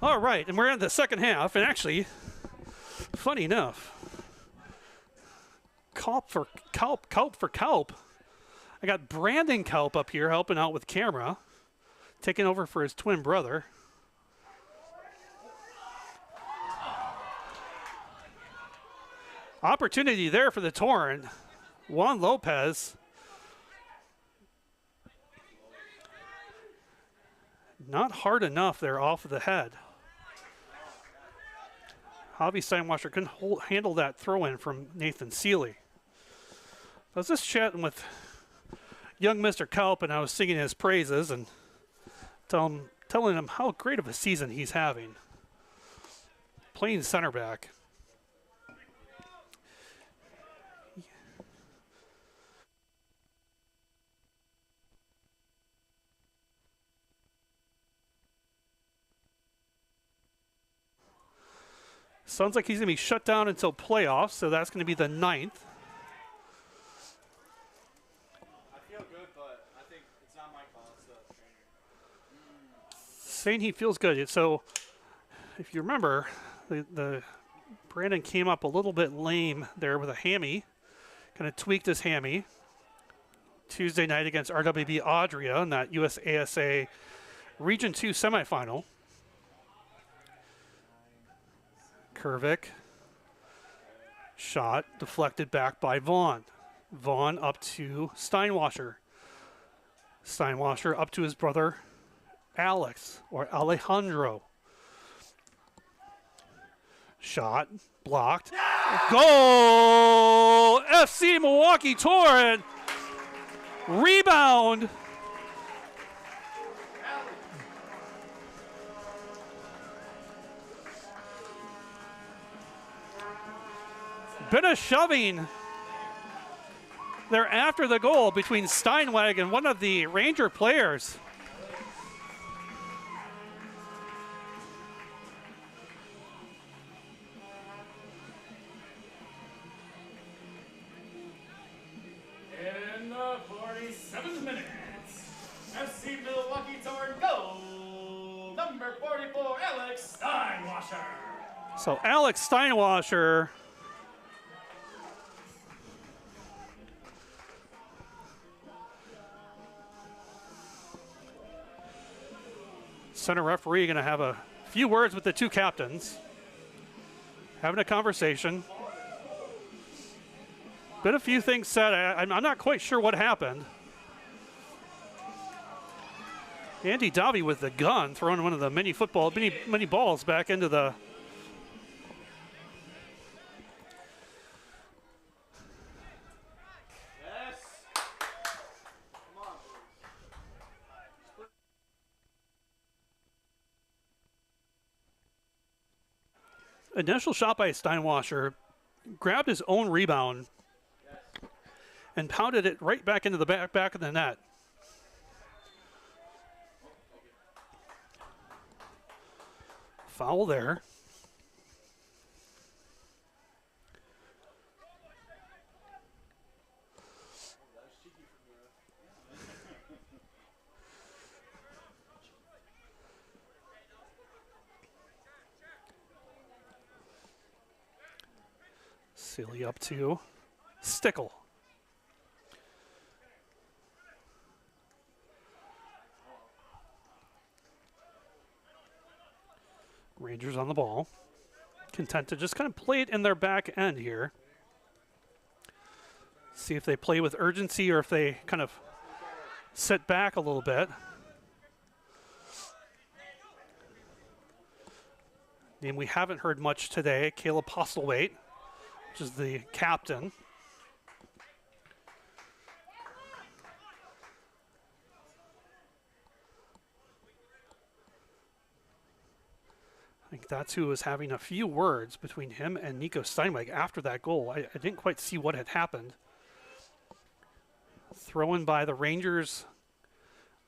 All right, and we're in the second half, and actually, funny enough, Kalp for Kalp. I got Brandon Kalp up here helping out with camera, taking over for his twin brother. Opportunity there for the Torrent. Juan Lopez. Not hard enough there off of the head. Javi Steinwasser couldn't handle that throw-in from Nathan Seeley. I was just chatting with young Mr. Kalp, and I was singing his praises and telling him how great of a season he's having. Playing center back. Sounds like he's going to be shut down until playoffs, so that's going to be the 9th. I feel good, but I think it's not my call. It's the trainer. Saying he feels good. So, if you remember, the Brandon came up a little bit lame there with a hammy. Kind of tweaked his hammy. Tuesday night against RWB Adria in that USASA Region 2 semifinal. Kervik. Shot deflected back by Vaughn. Vaughn up to Steinwasser. Steinwasser up to his brother Alex or Alejandro. Shot blocked. Goal! FC Milwaukee Torrent. Rebound. Bit of shoving there after the goal between Steinweg and one of the Ranger players. In the 47th minute, FC Milwaukee Torrent goal, number 44, Alex Steinwasser. So Alex Steinwasser center referee going to have a few words with the two captains. Having a conversation. Been a few things said. I'm not quite sure what happened. Andy Davi with the gun, throwing one of the mini balls back into the. Initial shot by Steinwasser, grabbed his own rebound and pounded it right back into the back of the net. Foul there. Seeley up to Stickle. Rangers on the ball. Content to just kind of play it in their back end here. See if they play with urgency or if they kind of sit back a little bit. Name we haven't heard much today, Caleb Postlewaite, which is the captain. I think that's who was having a few words between him and Nico Steinweg after that goal. I didn't quite see what had happened. Thrown by the Rangers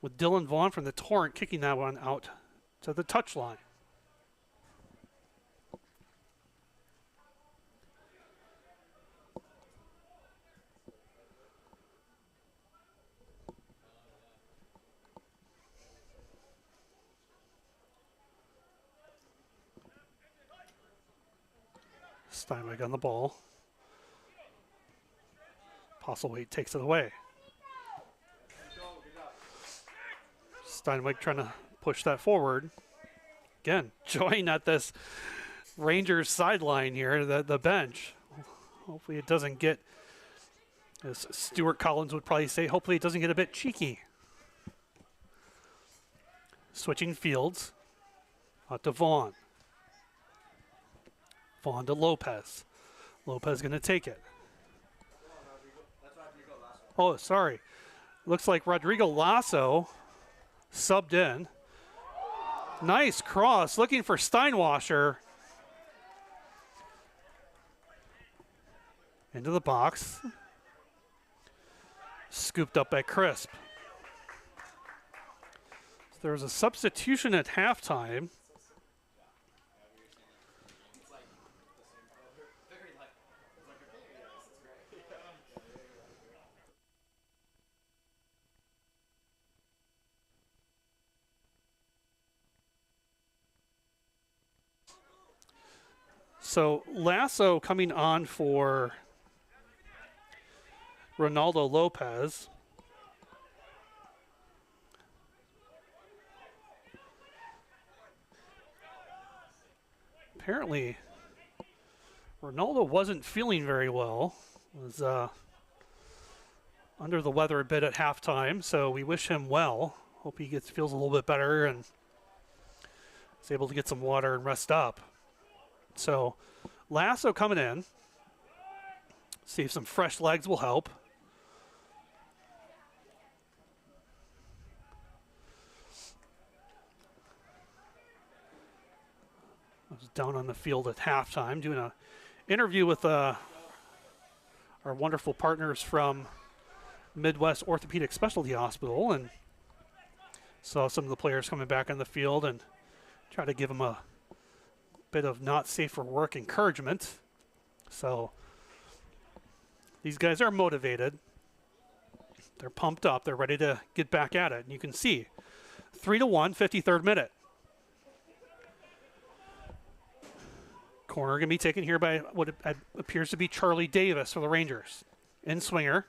with Dylan Vaughn from the Torrent kicking that one out to the touchline. Steinweg on the ball. Postlethwaite takes it away. Steinweg trying to push that forward. Again, join at this Rangers sideline here, the bench. Hopefully it doesn't get, as Stuart Collins would probably say, hopefully it doesn't get a bit cheeky. Switching fields. Out to Vaughn. Vaughn to Lopez. Lopez going to take it. Oh, sorry. Looks like Rodrigo Lasso subbed in. Nice cross, looking for Steinwasser. Into the box. Scooped up by Crisp. So there was a substitution at halftime. So Lasso coming on for Ronaldo Lopez. Apparently, Ronaldo wasn't feeling very well. Was under the weather a bit at halftime, so we wish him well. Hope he feels a little bit better and is able to get some water and rest up. So Lasso coming in. See if some fresh legs will help. I was down on the field at halftime doing an interview with our wonderful partners from Midwest Orthopedic Specialty Hospital, and saw some of the players coming back on the field and try to give them a bit of not safe for work encouragement. So these guys are motivated. They're pumped up. They're ready to get back at it. And you can see 3-1, 53rd minute. Corner going to be taken here by what appears to be Charlie Davis for the Rangers. In swinger.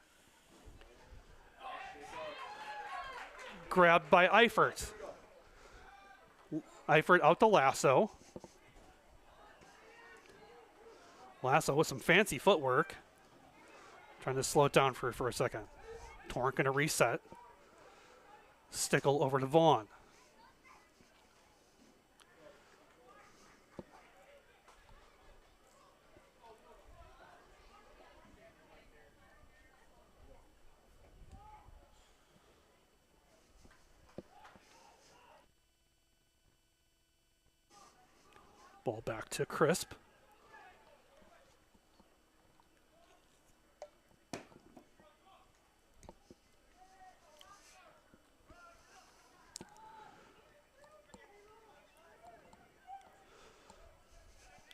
Grabbed by Eifert. Eifert out to Lasso. Lasso with some fancy footwork. Trying to slow it down for a second. Torrent going to reset. Stickle over to Vaughn. Ball back to Crisp.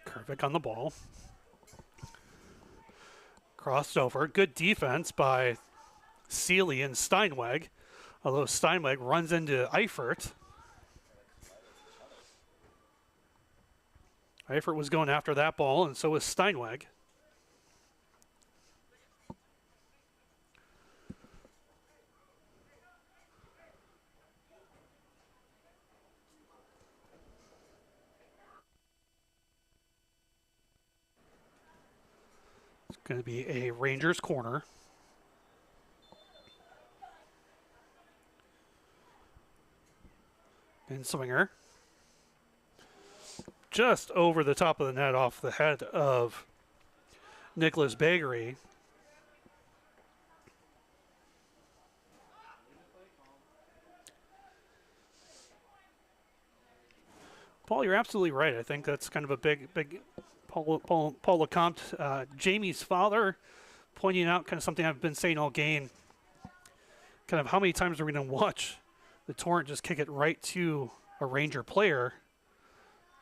Kervik on the ball. Crossed over. Good defense by Seeley and Steinweg. Although Steinweg runs into Eifert. Eifert was going after that ball, and so was Steinweg. It's going to be a Rangers corner. And swinger. Just over the top of the net off the head of Nicholas Bagery. Paul, you're absolutely right. I think that's kind of a big Paul Lecomte, Jamie's father, pointing out kind of something I've been saying all game. Kind of how many times are we going to watch the Torrent just kick it right to a Ranger player?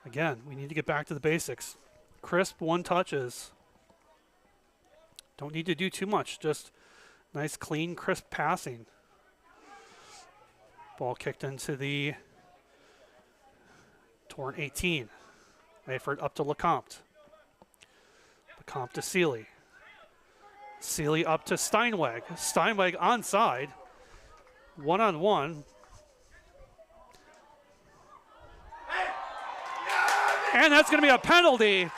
Again, we need to get back to the basics. Crisp one touches. Don't need to do too much. Just nice, clean, crisp passing. Ball kicked into the Torrent 18. Eifert up to Lecomte. Comp to Seeley. Seeley up to Steinweg. Steinweg onside. One-on-one. And that's going to be a penalty.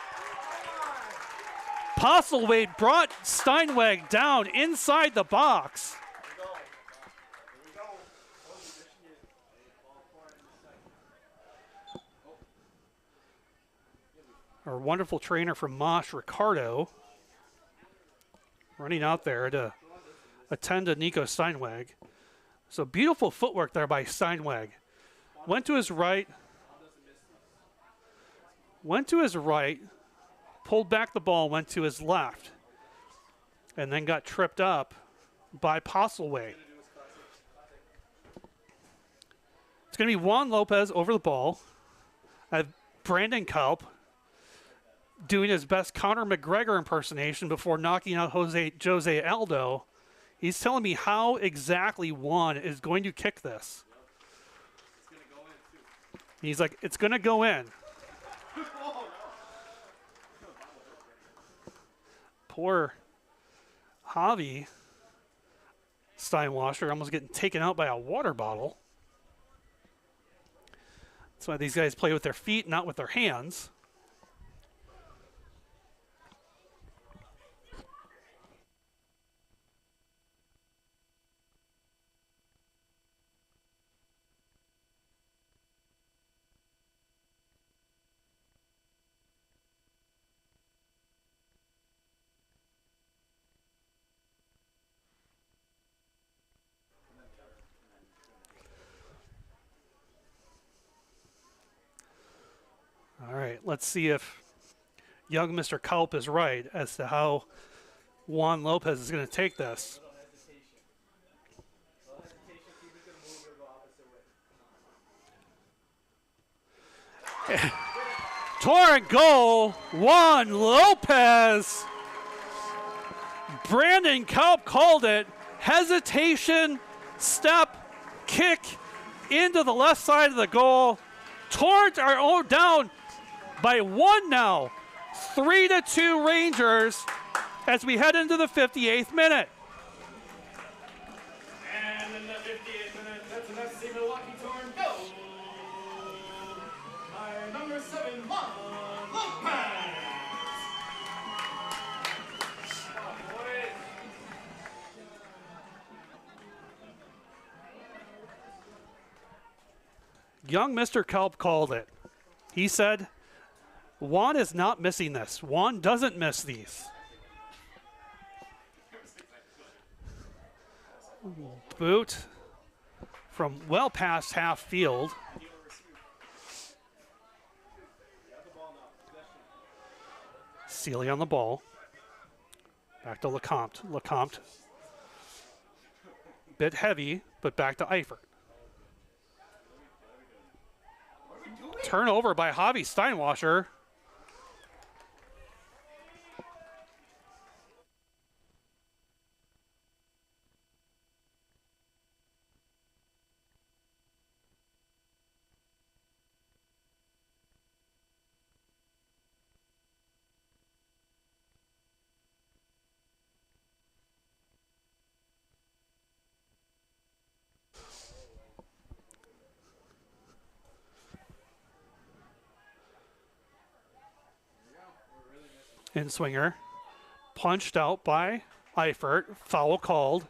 Postlethwaite brought Steinweg down inside the box. Our wonderful trainer from Mosh, Ricardo, running out there to attend to Nico Steinweg. So beautiful footwork there by Steinweg. Went to his right, pulled back the ball, went to his left, and then got tripped up by Postlethwaite. It's going to be Juan Lopez over the ball. I have Brandon Kalp doing his best Conor McGregor impersonation before knocking out Jose Aldo. He's telling me how exactly Juan is going to kick this. He's like, it's going to go in. Poor Javi Steinwasser almost getting taken out by a water bottle. That's why these guys play with their feet, not with their hands. All right, let's see if young Mr. Kalp is right as to how Juan Lopez is going to take this. Torrent goal, Juan Lopez. Brandon Kalp called it. Hesitation, step, kick into the left side of the goal. Torrent are down by one now. 3-2 Rangers as we head into the 58th minute. And in the 58th minute, that's an FC Milwaukee Torrent goal by number 7, Juan Lopez. Oh, boy. Young Mr. Kalp called it. He said, Juan is not missing this. Juan doesn't miss these. Boot from well past half field. Seeley on the ball. Back to Lecomte. Lecomte. Bit heavy, but back to Eifert. Turnover by Javi Steinwasser. In swinger, punched out by Eifert, foul called.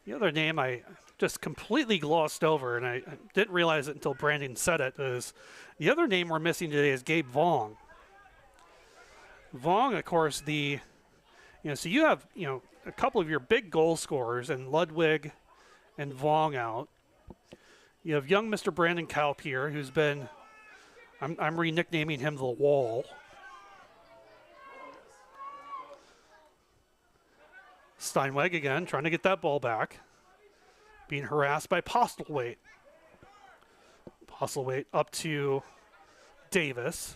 The other name I just completely glossed over, and I didn't realize it until Brandon said it, is the other name we're missing today is Gabe Vong. Vong, of course, so you have, a couple of your big goal scorers and Ludwig and Vong out. You have young Mr. Brandon Kalp here, who's been, I'm re-nicknaming him the Wall. Steinweg again, trying to get that ball back. being harassed by Postlewaite. Postlewaite up to Davis.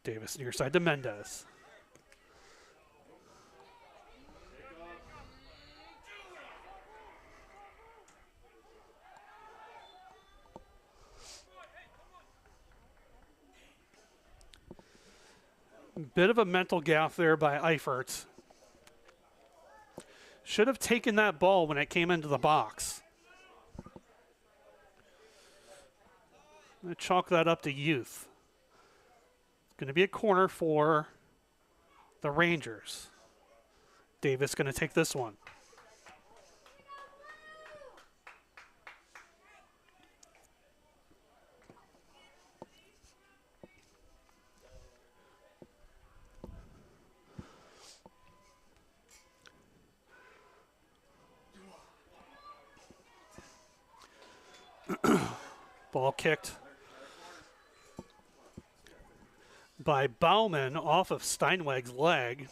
Davis near side to Mendez. Bit of a mental gaffe there by Eifert. Should have taken that ball when it came into the box. I'm going to chalk that up to youth. It's going to be a corner for the Rangers. Davis going to take this one. Ball kicked by Bauman off of Steinweg's leg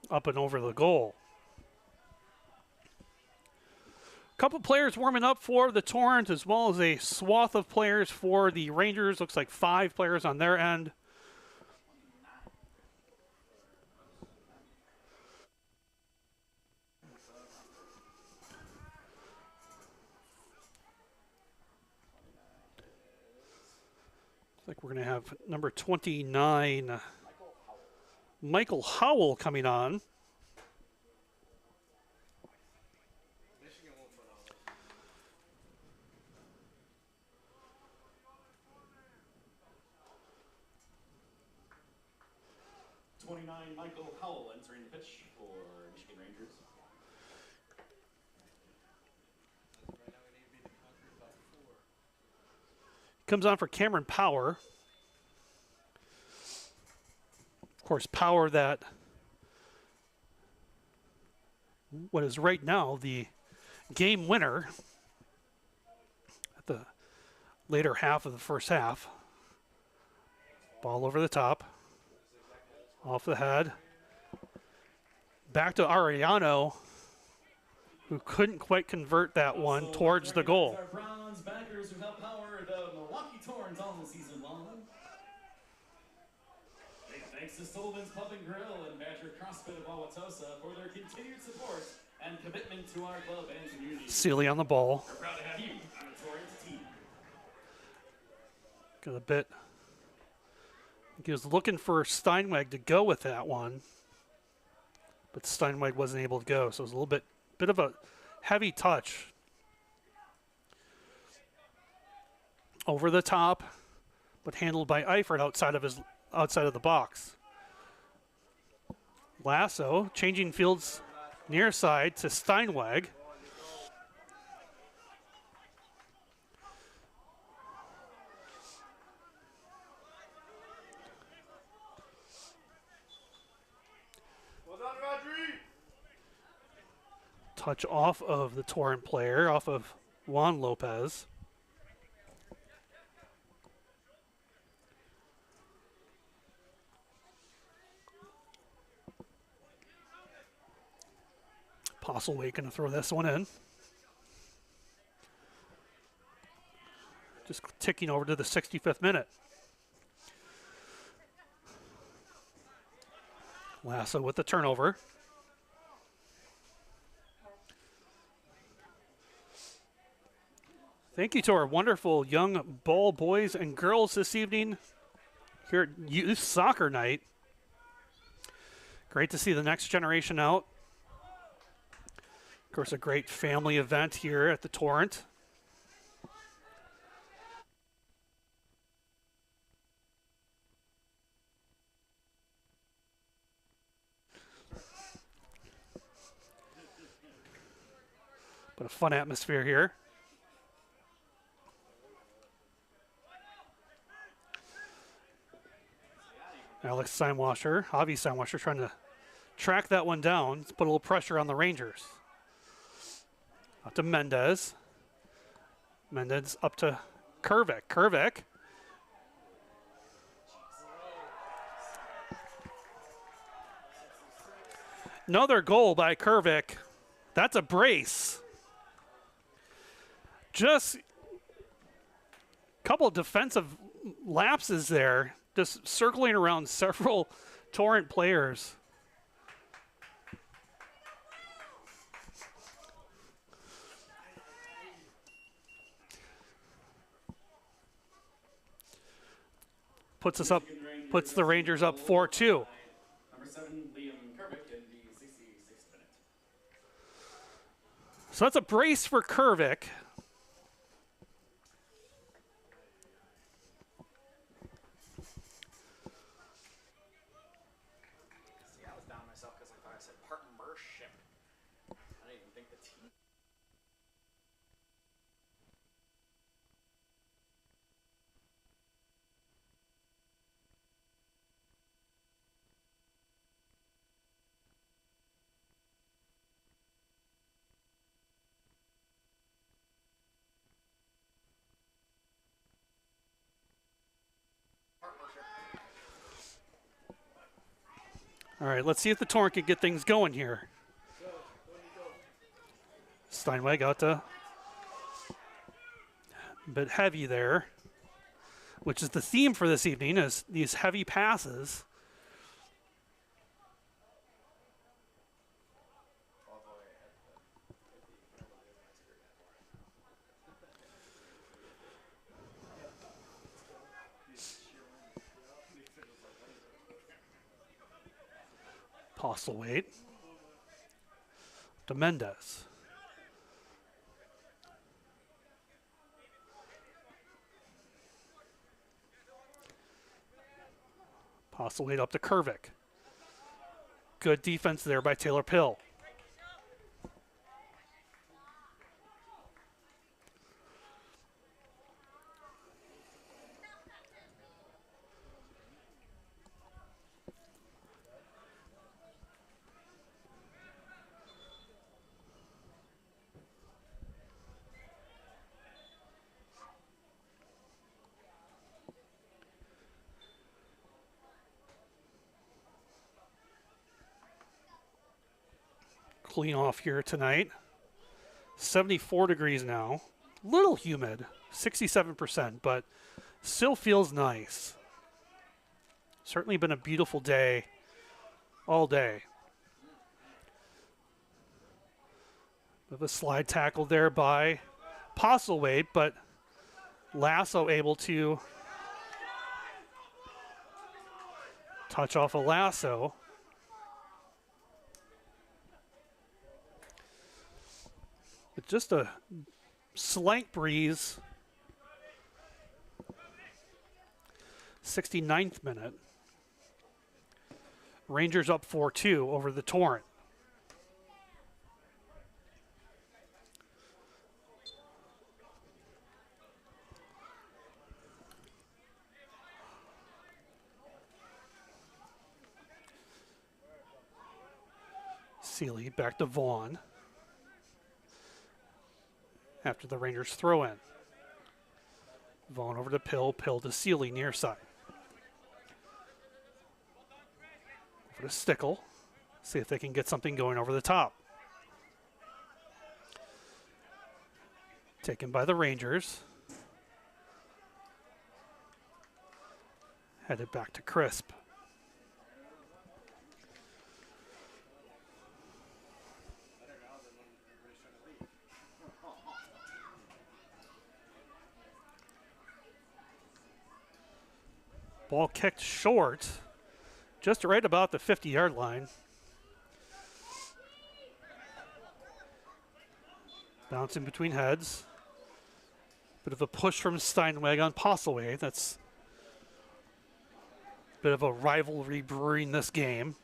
up and over the goal. A couple players warming up for the Torrent as well as a swath of players for the Rangers. Looks like 5 players on their end. Like we're going to have number 29, Michael Howell, coming on. Michael Howell entering the pitch for Michigan Rangers. Comes on for Cameron Power. Of course, Power, that what is right now the game winner at the later half of the first half. Ball over the top, off the head. Back to Arellano, who couldn't quite convert that one towards the goal. Our bronze backers who help power the Milwaukee Torrent all season long. Big thanks to Sullivan's Pub and Grill and Badger CrossFit of Wauwatosa for their continued support and commitment to our club and community. Sealy on the ball. We're proud to have you on the Torrent team. Got a bit. He was looking for Steinweg to go with that one, but Steinweg wasn't able to go, so it was a little bit of a heavy touch. Over the top, but handled by Eifert outside of the box. Lasso changing fields near side to Steinweg. Touch off of the Torrent player, off of Juan Lopez. Postlewaite going to throw this one in. Just ticking over to the 65th minute. Lasso with the turnover. Thank you to our wonderful young ball boys and girls this evening here at Youth Soccer Night. Great to see the next generation out. Of course, a great family event here at the Torrent. But a fun atmosphere here. Alex Steinwasser, Javi Steinwasser, trying to track that one down. Let's put a little pressure on the Rangers. Up to Mendez. Mendez up to Kervik. Kervik. Another goal by Kervik. That's a brace. Just a couple defensive lapses there, just circling around several Torrent players. Puts the Rangers up 4-2. Number 7, Liam Kervick in the 66th minute. So that's a brace for Kervik. See, I was down myself because I thought I said partnership. I didn't even think the team. All right, let's see if the Torrent can get things going here. Steinweg out to a bit heavy there, which is the theme for this evening, is these heavy passes. Postlewaite to Mendez. Postlewaite up to Kervik. Good defense there by Taylor Pill. Cooling off here tonight. 74 degrees now. Little humid, 67%, but still feels nice. Certainly been a beautiful day all day. Bit of a slide tackle there by Postlewaite, but Lasso able to touch off a Lasso. But just a slight breeze. 69th minute. Rangers up 4-2 over the Torrent. Seeley back to Vaughn. After the Rangers throw in. Vaughn over to Pill, Pill to Seeley near side. Over to Stickle. See if they can get something going over the top. Taken by the Rangers. Headed back to Crisp. Ball kicked short, just right about the 50-yard line. Bouncing between heads. Bit of a push from Steinweg on Postlewaite. That's a bit of a rivalry brewing this game.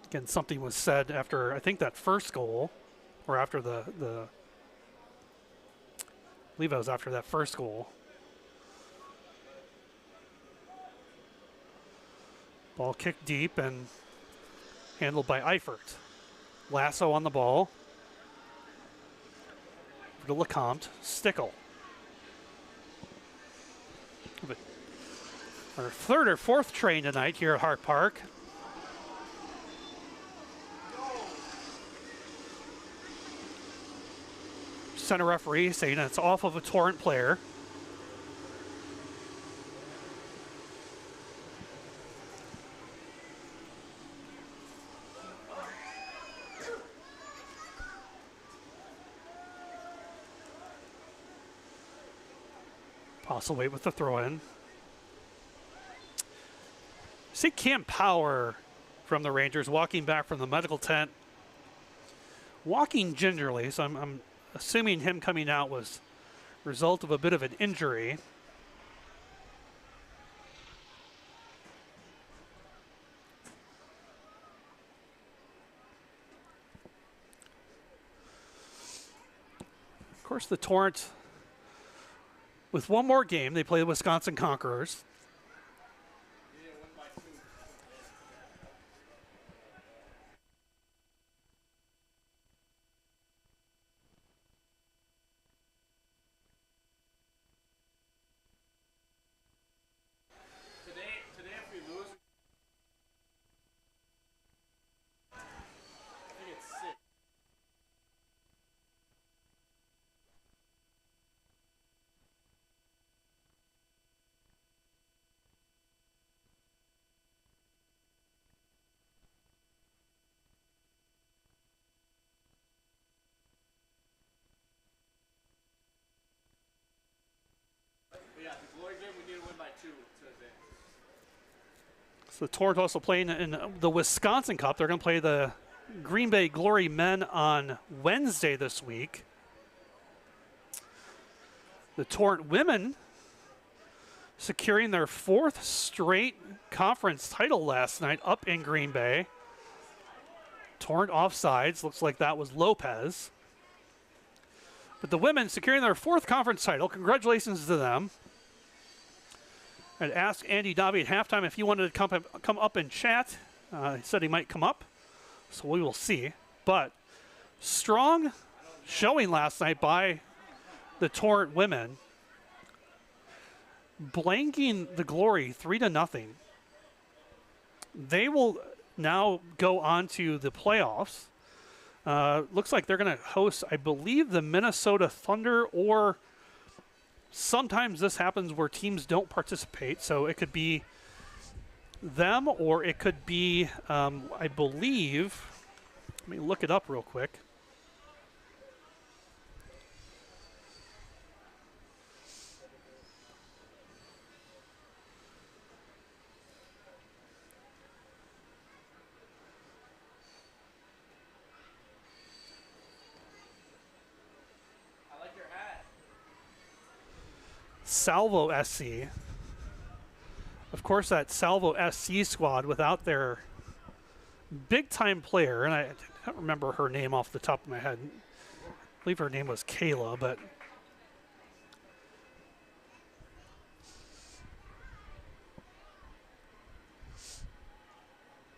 Again, something was said after, I think, that first goal, or after the I believe it was after that first goal. Ball kicked deep and handled by Eifert. Lasso on the ball. To Lecomte. Stickle. our third or fourth train tonight here at Hart Park. Center referee saying it's off of a Torrent player. Postlethwaite with the throw in. See Cam Power from the Rangers walking back from the medical tent. Walking gingerly, so I'm assuming him coming out was a result of a bit of an injury. Of course, the Torrent, with one more game, they play the Wisconsin Conquerors. Today if we lose, I think it's 6. But yeah, the Glory game, we need to win by 2 to advance. So the Torrent also playing in the Wisconsin Cup. They're going to play the Green Bay Glory men on Wednesday this week. The Torrent women securing their 4th straight conference title last night up in Green Bay. Torrent offsides. Looks like that was Lopez. But the women securing their 4th conference title. Congratulations to them. I'd asked Andy Dobby at halftime if he wanted to come up and chat. He said he might come up, so we will see. But strong showing last night by the Torrent women, blanking the Glory 3-0. They will now go on to the playoffs. Looks like they're going to host, I believe, the Minnesota Thunder, or sometimes this happens where teams don't participate. So it could be them, or it could be, I believe, let me look it up real quick. I like your hat. Salvo SC. Of course, that Salvo SC squad without their big-time player, and I don't remember her name off the top of my head. I believe her name was Kayla,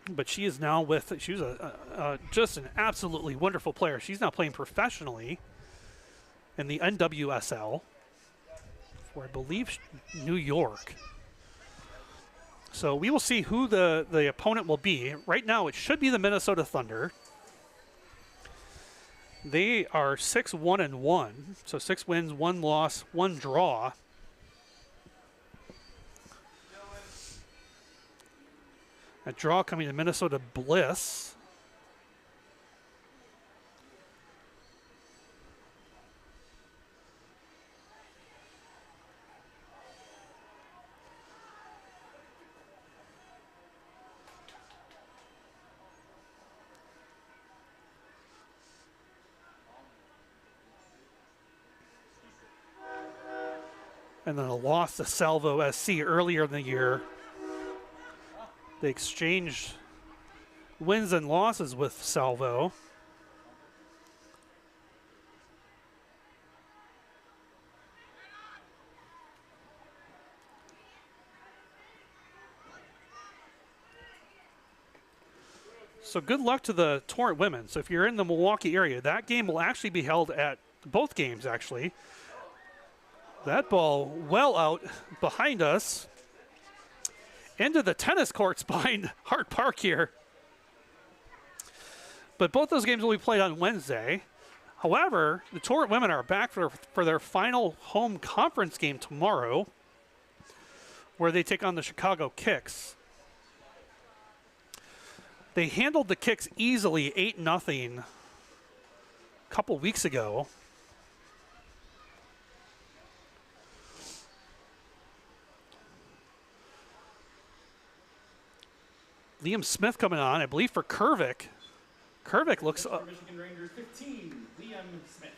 but she is now with, she was just an absolutely wonderful player. She's now playing professionally in the NWSL for, I believe, New York. So we will see who the opponent will be. Right now, it should be the Minnesota Thunder. They are 6-1-1, so 6 wins, 1 loss, 1 draw. A draw coming to Minnesota Bliss. And then a loss to Salvo SC earlier in the year. They exchanged wins and losses with Salvo. So good luck to the Torrent women. So if you're in the Milwaukee area, that game will actually be held at both games, actually. That ball well out behind us. into the tennis courts behind Hart Park here. But both those games will be played on Wednesday. However, the Torrent women are back for their final home conference game tomorrow, where they take on the Chicago Kicks. They handled the Kicks easily, 8-0, a couple weeks ago. Liam Smith coming on, I believe, for Kervick. Kervick looks... Michigan Rangers 15, Liam Smith.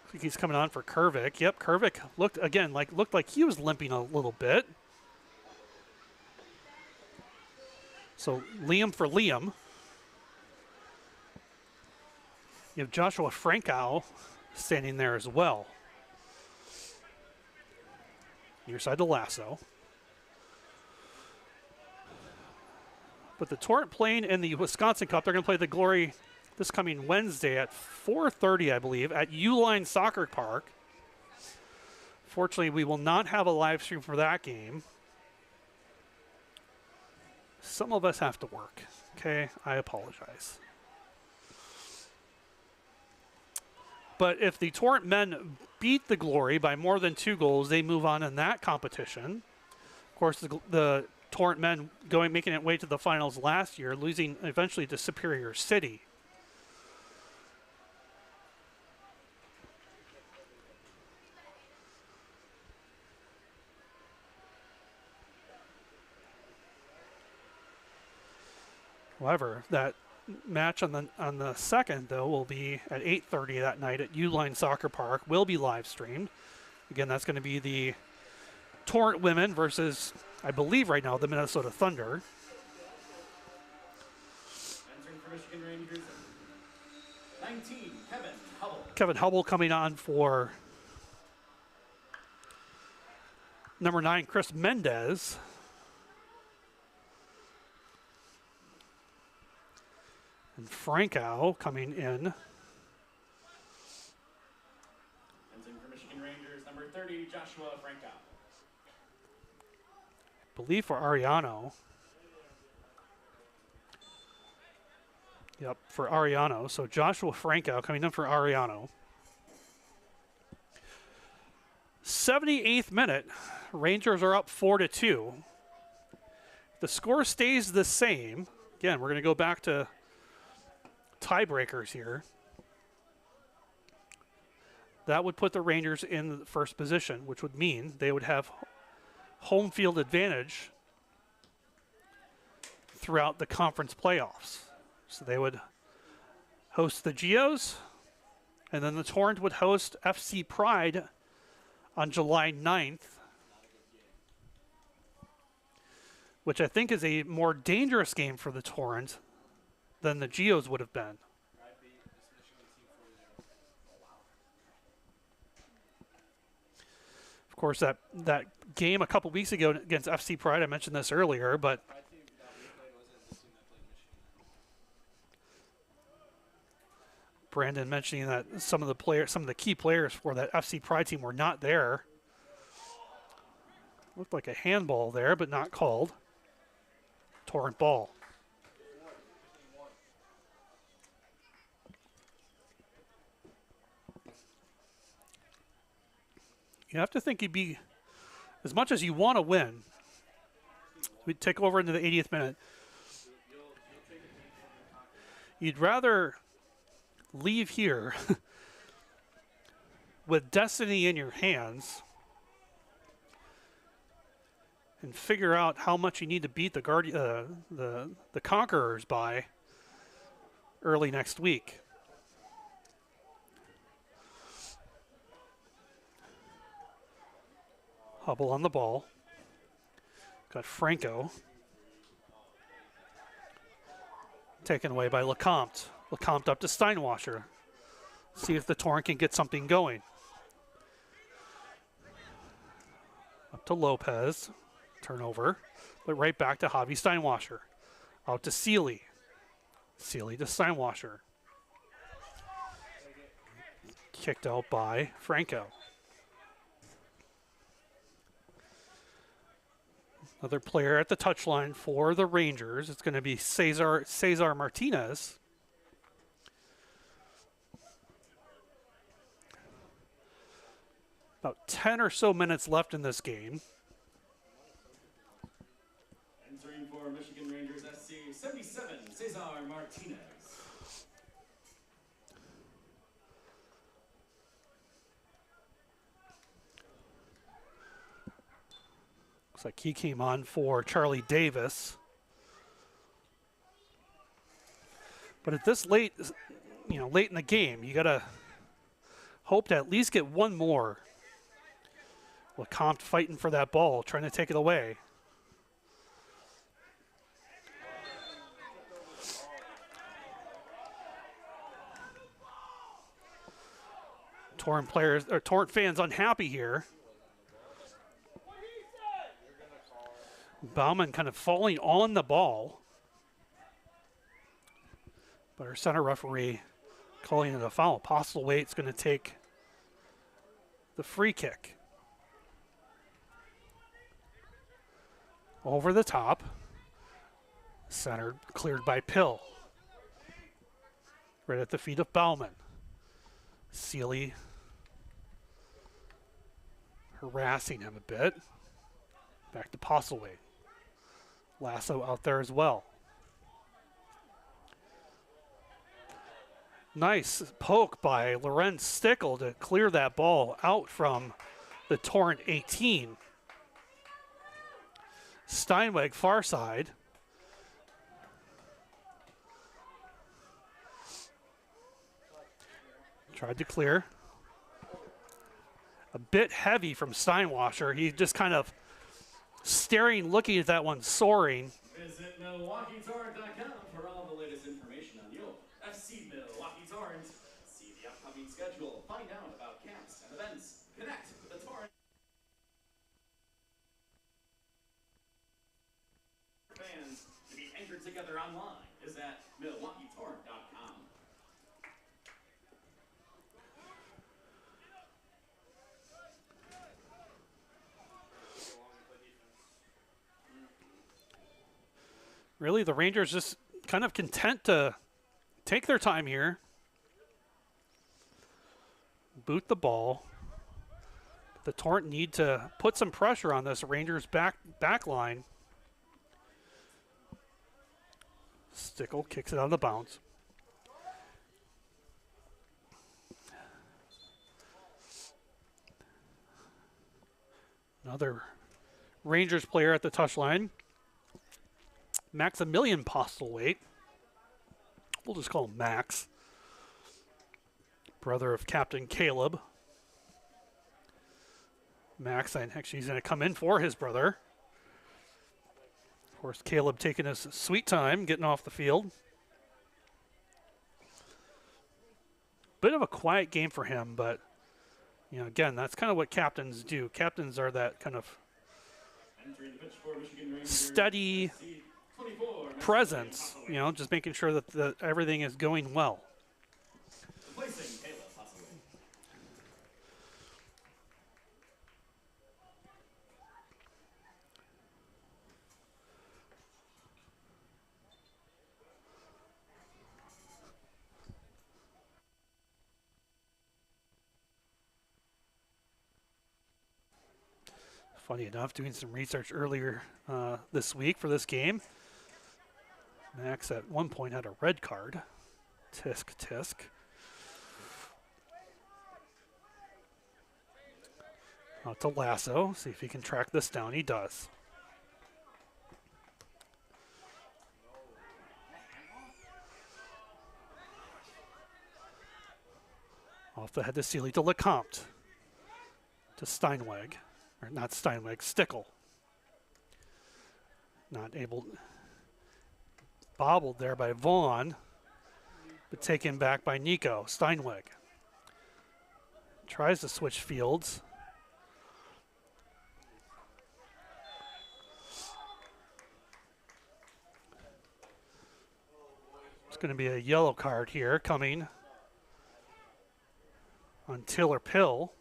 I think he's coming on for Kervick. Yep, Kervick looked like he was limping a little bit. So Liam for Liam. You have Joshua Frankow standing there as well. Near side to Lasso. But the Torrent playing in the Wisconsin Cup, they're going to play the Glory this coming Wednesday at 4:30, I believe, at Uline Soccer Park. Fortunately, we will not have a live stream for that game. Some of us have to work, okay? I apologize. But if the Torrent men beat the Glory by more than 2 goals, they move on in that competition. Of course, the Torrent men making it way to the finals last year, losing eventually to Superior City. However, that match on the second, though, will be at 8:30 that night at Uline Soccer Park. Will be live streamed. Again, that's going to be the Torrent women versus, I believe right now, the Minnesota Thunder. Entering for Michigan Rangers 19, Kevin Hubble. Kevin Hubble coming on for number 9, Chris Mendez. And Frankow coming in. Entering for Michigan Rangers, number 30, Joshua Frankow. I believe for Ariano. Yep, for Ariano. So Joshua Frankow coming in for Ariano. 78th minute. Rangers are up 4-2. The score stays the same. Again, we're going to go back to tiebreakers here. That would put the Rangers in the first position, which would mean they would have home field advantage throughout the conference playoffs. So they would host the Geos, and then the Torrent would host FC Pride on July 9th, which I think is a more dangerous game for the Torrent than the Geos would have been. Of course, that game a couple weeks ago against FC Pride, I mentioned this earlier, but Brandon mentioning that some of the key players for that FC Pride team were not there. Looked like a handball there, but not called. Torrent ball. You have to think you'd be, as much as you want to win, we'd take over into the 80th minute. You'd rather leave here with destiny in your hands and figure out how much you need to beat the Conquerors by early next week. Hubble on the ball. Got Franco. Taken away by Lecomte. Lecomte up to Steinwasser. See if the Torrent can get something going. Up to Lopez. Turnover. But right back to Javi Steinwasser. Out to Seeley. Seeley to Steinwasser. Kicked out by Franco. Another player at the touchline for the Rangers. It's going to be Cesar Martinez. About 10 or so minutes left in this game. Entering for Michigan Rangers SC, 77, Cesar Martinez. Looks like he came on for Charlie Davis. But at this late in the game, you got to hope to at least get one more. LeCompte fighting for that ball, trying to take it away. Torrent fans unhappy here. Bauman kind of falling on the ball. But our center referee calling it a foul. Postlewaite's going to take the free kick. Over the top. Centered, cleared by Pill. Right at the feet of Bauman. Sealy harassing him a bit. Back to Postlewaite. Lasso out there as well. Nice poke by Lorenz Stickle to clear that ball out from the Torrent 18. Steinweg far side. Tried to clear. A bit heavy from Steinwasser. He just kind of staring, looking at that one, soaring. Visit MilwaukeeTorrent.com for all the latest information on your FC Milwaukee Torrent. See the upcoming schedule, find out about camps and events, connect with the Torrent fans to be anchored together online is at MilwaukeeTorrent.com. Really, the Rangers just kind of content to take their time here. Boot the ball. The Torrent need to put some pressure on this Rangers back line. Stickle kicks it out of the bounce. Another Rangers player at the touchline. Maximilian Postlewaite. We'll just call him Max. Brother of Captain Caleb. Max, actually, he's going to come in for his brother. Of course, Caleb taking his sweet time getting off the field. Bit of a quiet game for him, but, again, that's kind of what captains do. Captains are that kind of steady presence, just making sure that everything is going well. Funny enough, doing some research earlier this week for this game, Max at one point had a red card. Tisk. Out to Lasso. See if he can track this down. He does. Off the head to Sealy to LeCompte. To Steinweg. Or not Steinweg, Stickle. Not able... Bobbled there by Vaughn, but taken back by Nico. Steinweg tries to switch fields. It's going to be a yellow card here coming on Till or Pill.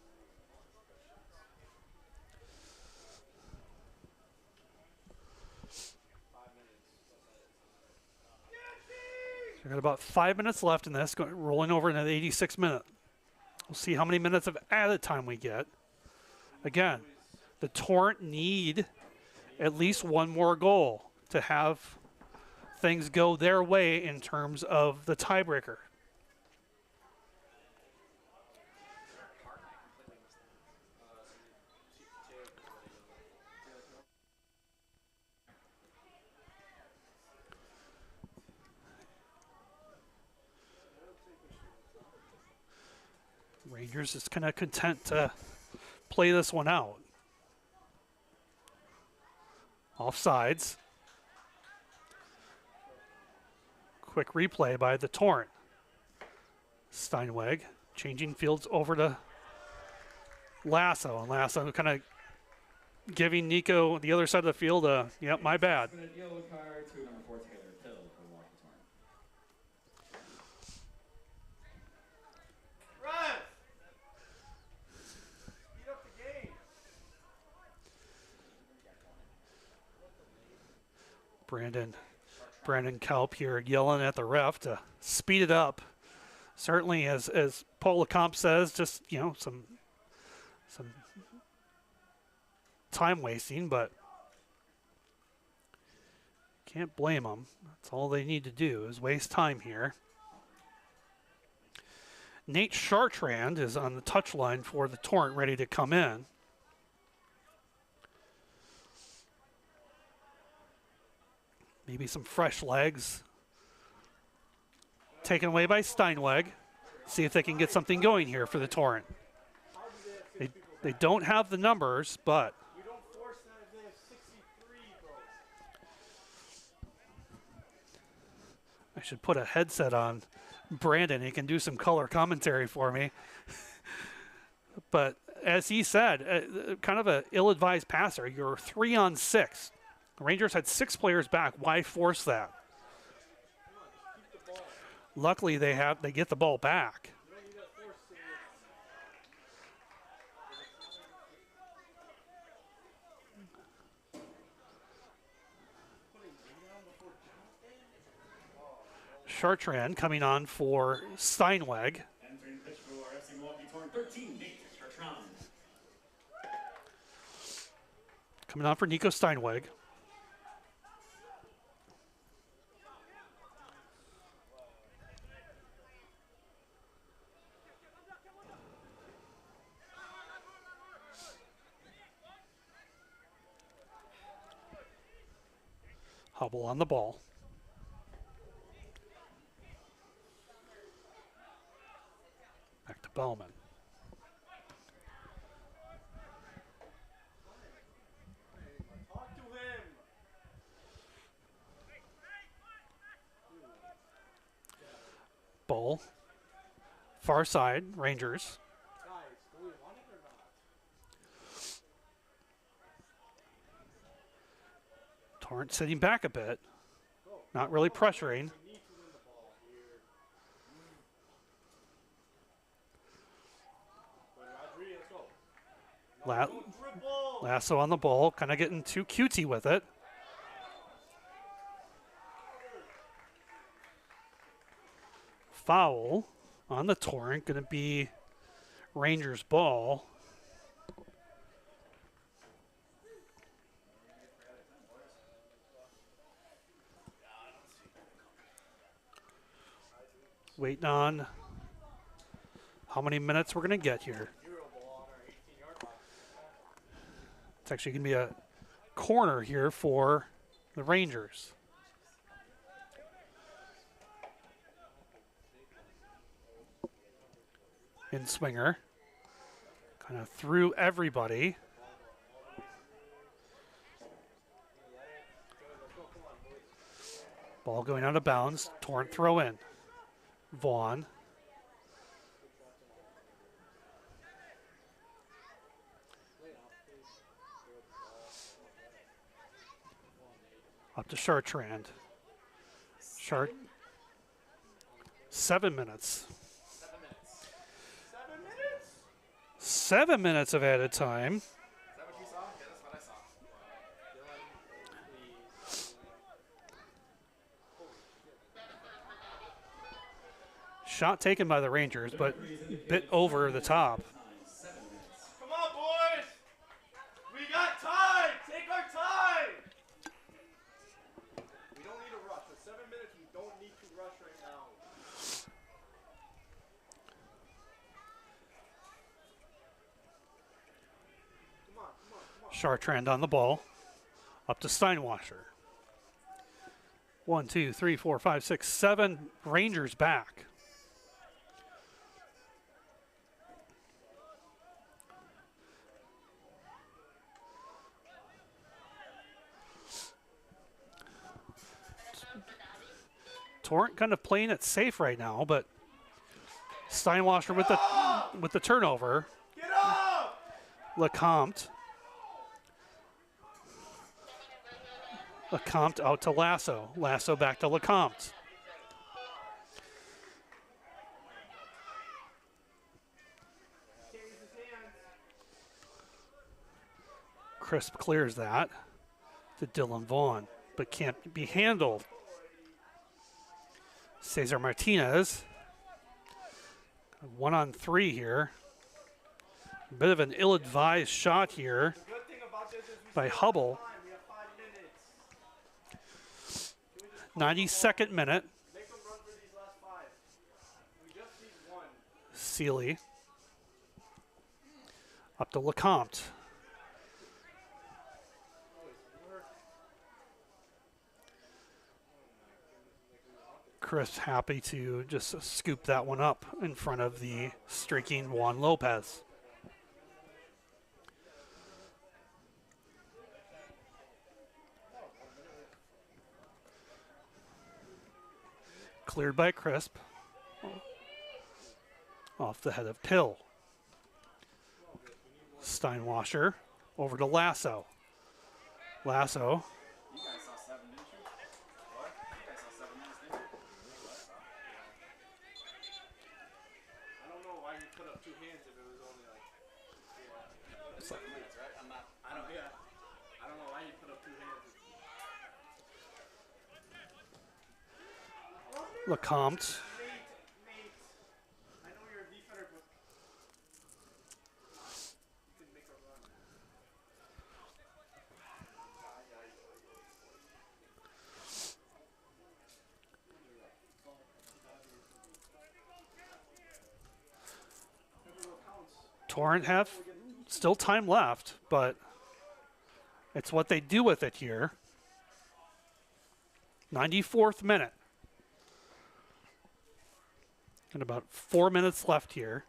We've got about 5 minutes left in this, rolling over into the 86th minute. We'll see how many minutes of added time we get. Again, the Torrent need at least one more goal to have things go their way in terms of the tiebreaker. Rangers is kind of content to play this one out. Offsides. Quick replay by the Torrent. Steinweg changing fields over to Lasso, and Lasso kind of giving Nico the other side of the field a, yep, my bad. Yellow card to number 4, Taylor Pill for Milwaukee Torrent. Run! Speed up the game. Brandon Kalp here yelling at the ref to speed it up. Certainly, as Paul Lecomte says, just, you know, some time wasting, but can't blame them. That's all they need to do is waste time here. Nate Chartrand is on the touchline for the Torrent, ready to come in. Maybe some fresh legs. Taken away by Steinweg. See if they can get something going here for the Torrent. They don't have the numbers, but We don't force that if they have 63 votes. I should put a headset on Brandon. He can do some color commentary for me. But as he said, kind of an ill-advised passer. You're 3 on 6. The Rangers had 6 players back. Why force that? Luckily, they get the ball back. Chartrand coming on for Steinweg. Entering pitch for FC Milwaukee Torrent 13, Nate Chartrand. Coming on for Nico Steinweg. Hubble on the ball. Back to Bellman. Talk to him. Ball. Far side, Rangers. Guys, do we want it or not? Torrent sitting back a bit. Not really pressuring. We need to win the ball here. Rodriguez, let's go. Dribble. Lasso on the ball, kind of getting too cutesy with it. Foul on the Torrent, going to be Rangers ball. Waiting on how many minutes we're going to get here. It's actually going to be a corner here for the Rangers. In swinger. Kind of through everybody. Ball going out of bounds. Torrent throw in. Vaughn. Up to Chartrand. 7 minutes. 7 minutes? 7 minutes of added time. Is that what you saw? Yeah, that's what I saw. Shot taken by the Rangers, but a bit over the top. Come on, boys! We got time! Take our time! We don't need to rush. For 7 minutes, we don't need to rush right now. Come on. Chartrand on the ball. Up to Steinwasser. 1, 2, 3, 4, 5, 6, 7. Rangers back. Torrent kind of playing it safe right now, but Steinwasser with the turnover. Get up! Lecomte. Lecomte out to Lasso. Lasso back to Lecomte. Crisp clears that to Dylan Vaughn, but can't be handled. Cesar Martinez. 1-on-3 here. A bit of an ill-advised shot here by Hubble. 92nd minute. Sealy. Up to Lecomte. Chris happy to just scoop that one up in front of the streaking Juan Lopez. Cleared by Crisp. Off the head of Pill. Steinwasser over to Lasso. Lasso. You guys saw 7, didn't you? What? You guys saw 7 minutes, didn't you? I don't know why you put up 2 hands if it was only like 7 minutes, right? I'm not. I don't know why you put up 2 hands. Lecomte. Nate. I know you're a defender, but you can make a run. Torrent have still time left, but it's what they do with it here. 94th minute. And about 4 minutes left here.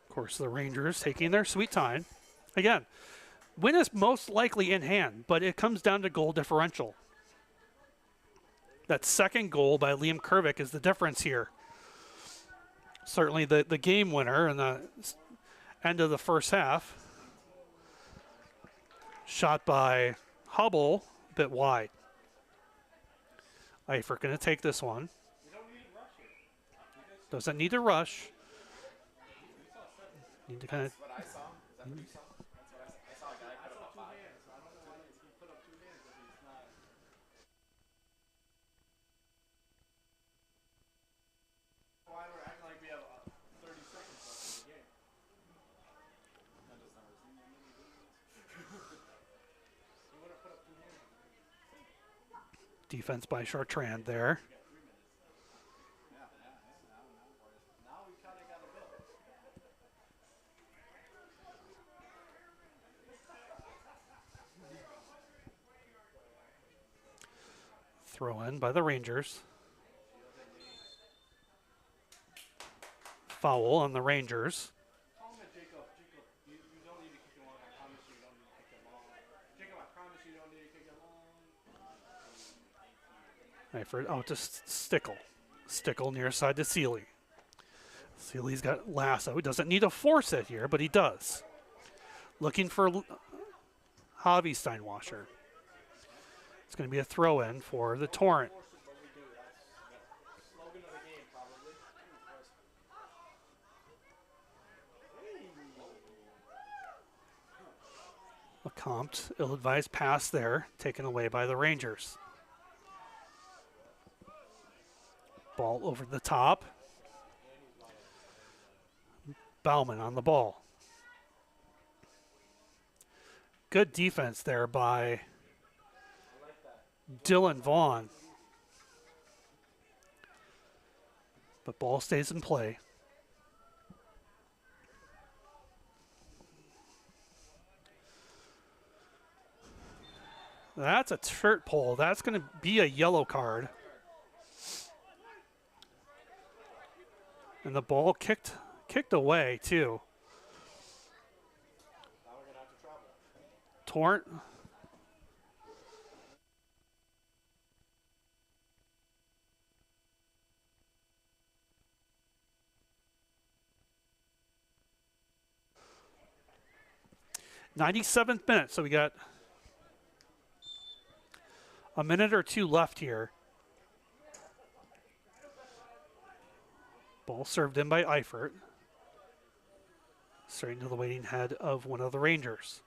Of course, the Rangers taking their sweet time. Again, win is most likely in hand, but it comes down to goal differential. That second goal by Liam Kervick is the difference here. Certainly the game winner in the end of the first half. Shot by Hubble, a bit wide. Eifert going to take this one. Doesn't need to rush. Need to kind of. What I saw? Is that what you saw? That's what I saw. I saw a guy put up 5. Why we're acting like we have 30 seconds left in the game. I just never seen him. You would have put up 2 hands. Defense by Chartrand there. Now we kind of got a bit. Throw in by the Rangers. Foul on the Rangers. Call him Jacob. Jacob, you don't need to kick him long. I promise you don't need to kick him long. Jacob, I promise you don't need to kick him long. Eifert out to Stickle. Stickle near side to Sealy. Sealy's got Lasso. He doesn't need to force it here, but he does. Looking for Javi Steinwasser. It's going to be a throw in for the Torrent. Slogan of the game, probably. Lecomte, ill-advised pass there, taken away by the Rangers. Ball over the top. Bauman on the ball. Good defense there by Dylan Vaughn. But ball stays in play. That's a shirt pull. That's going to be a yellow card. And the ball kicked away, too. Torrent. '97th minute, so we got a minute or two left here. Ball served in by Eifert. Straight into the waiting head of one of the Rangers.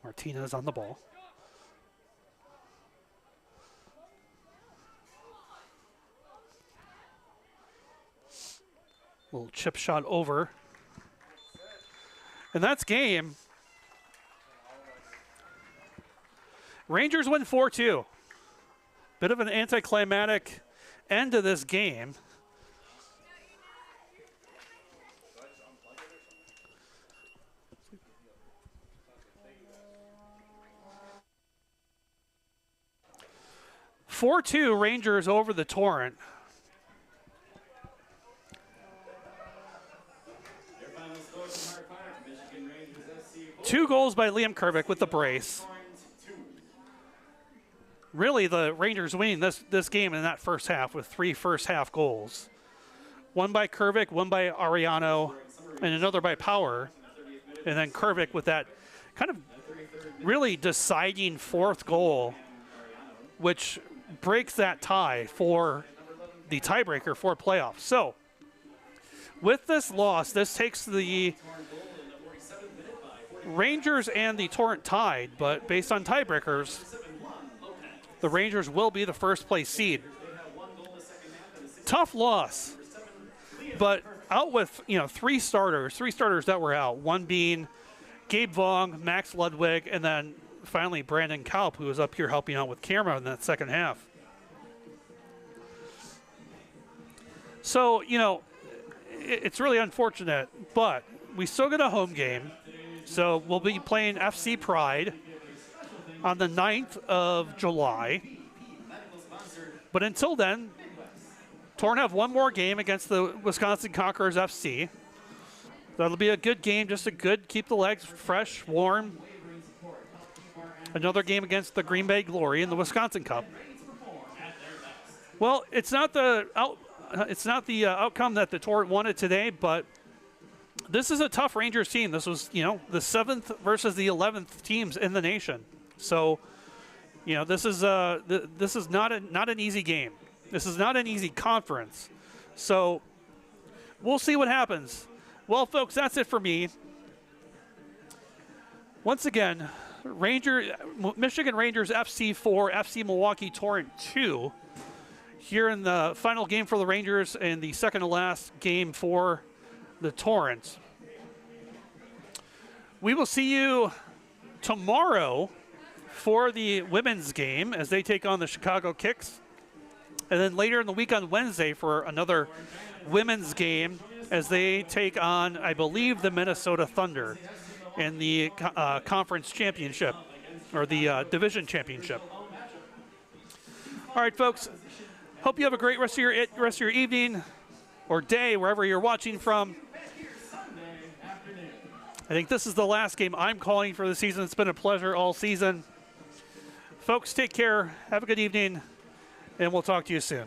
Martinez on the ball. Little chip shot over. And that's game. Rangers win 4-2. Bit of an anticlimactic end to this game. (4-2) Rangers over the Torrent. Two goals by Liam Kervick with the brace. Really, the Rangers winning this game in that first half with 3 first-half goals. One by Kervick, one by Ariano, and another by Power. And then Kervick with that kind of really deciding fourth goal, which breaks that tie for the tiebreaker for playoffs. So, with this loss, this takes the Rangers and the Torrent tied, but based on tiebreakers, the Rangers will be the first place seed. Tough loss, but out with 3 starters that were out. One being Gabe Vong, Max Ludwig, and then finally Brandon Kaup, who was up here helping out with camera in that second half. So, it's really unfortunate, but we still get a home game. So we'll be playing FC Pride on the 9th of July. But until then, Torrent have one more game against the Wisconsin Conquerors FC. That'll be a good game, just a good, keep the legs fresh, warm. Another game against the Green Bay Glory in the Wisconsin Cup. Well, it's not the outcome that the Torrent wanted today, but this is a tough Rangers team. This was, the 7th versus the 11th teams in the nation. So, this is not an easy game. This is not an easy conference. So, we'll see what happens. Well, folks, that's it for me. Once again, Michigan Rangers FC 4, FC Milwaukee Torrent 2. Here in the final game for the Rangers and the second to last game for the Torrent. We will see you tomorrow for the women's game as they take on the Chicago Kicks. And then later in the week on Wednesday for another women's game as they take on, I believe, the Minnesota Thunder in the conference championship or the division championship. All right, folks. Hope you have a great rest of your evening or day, wherever you're watching from. I think this is the last game I'm calling for the season. It's been a pleasure all season. Folks, take care. Have a good evening, and we'll talk to you soon.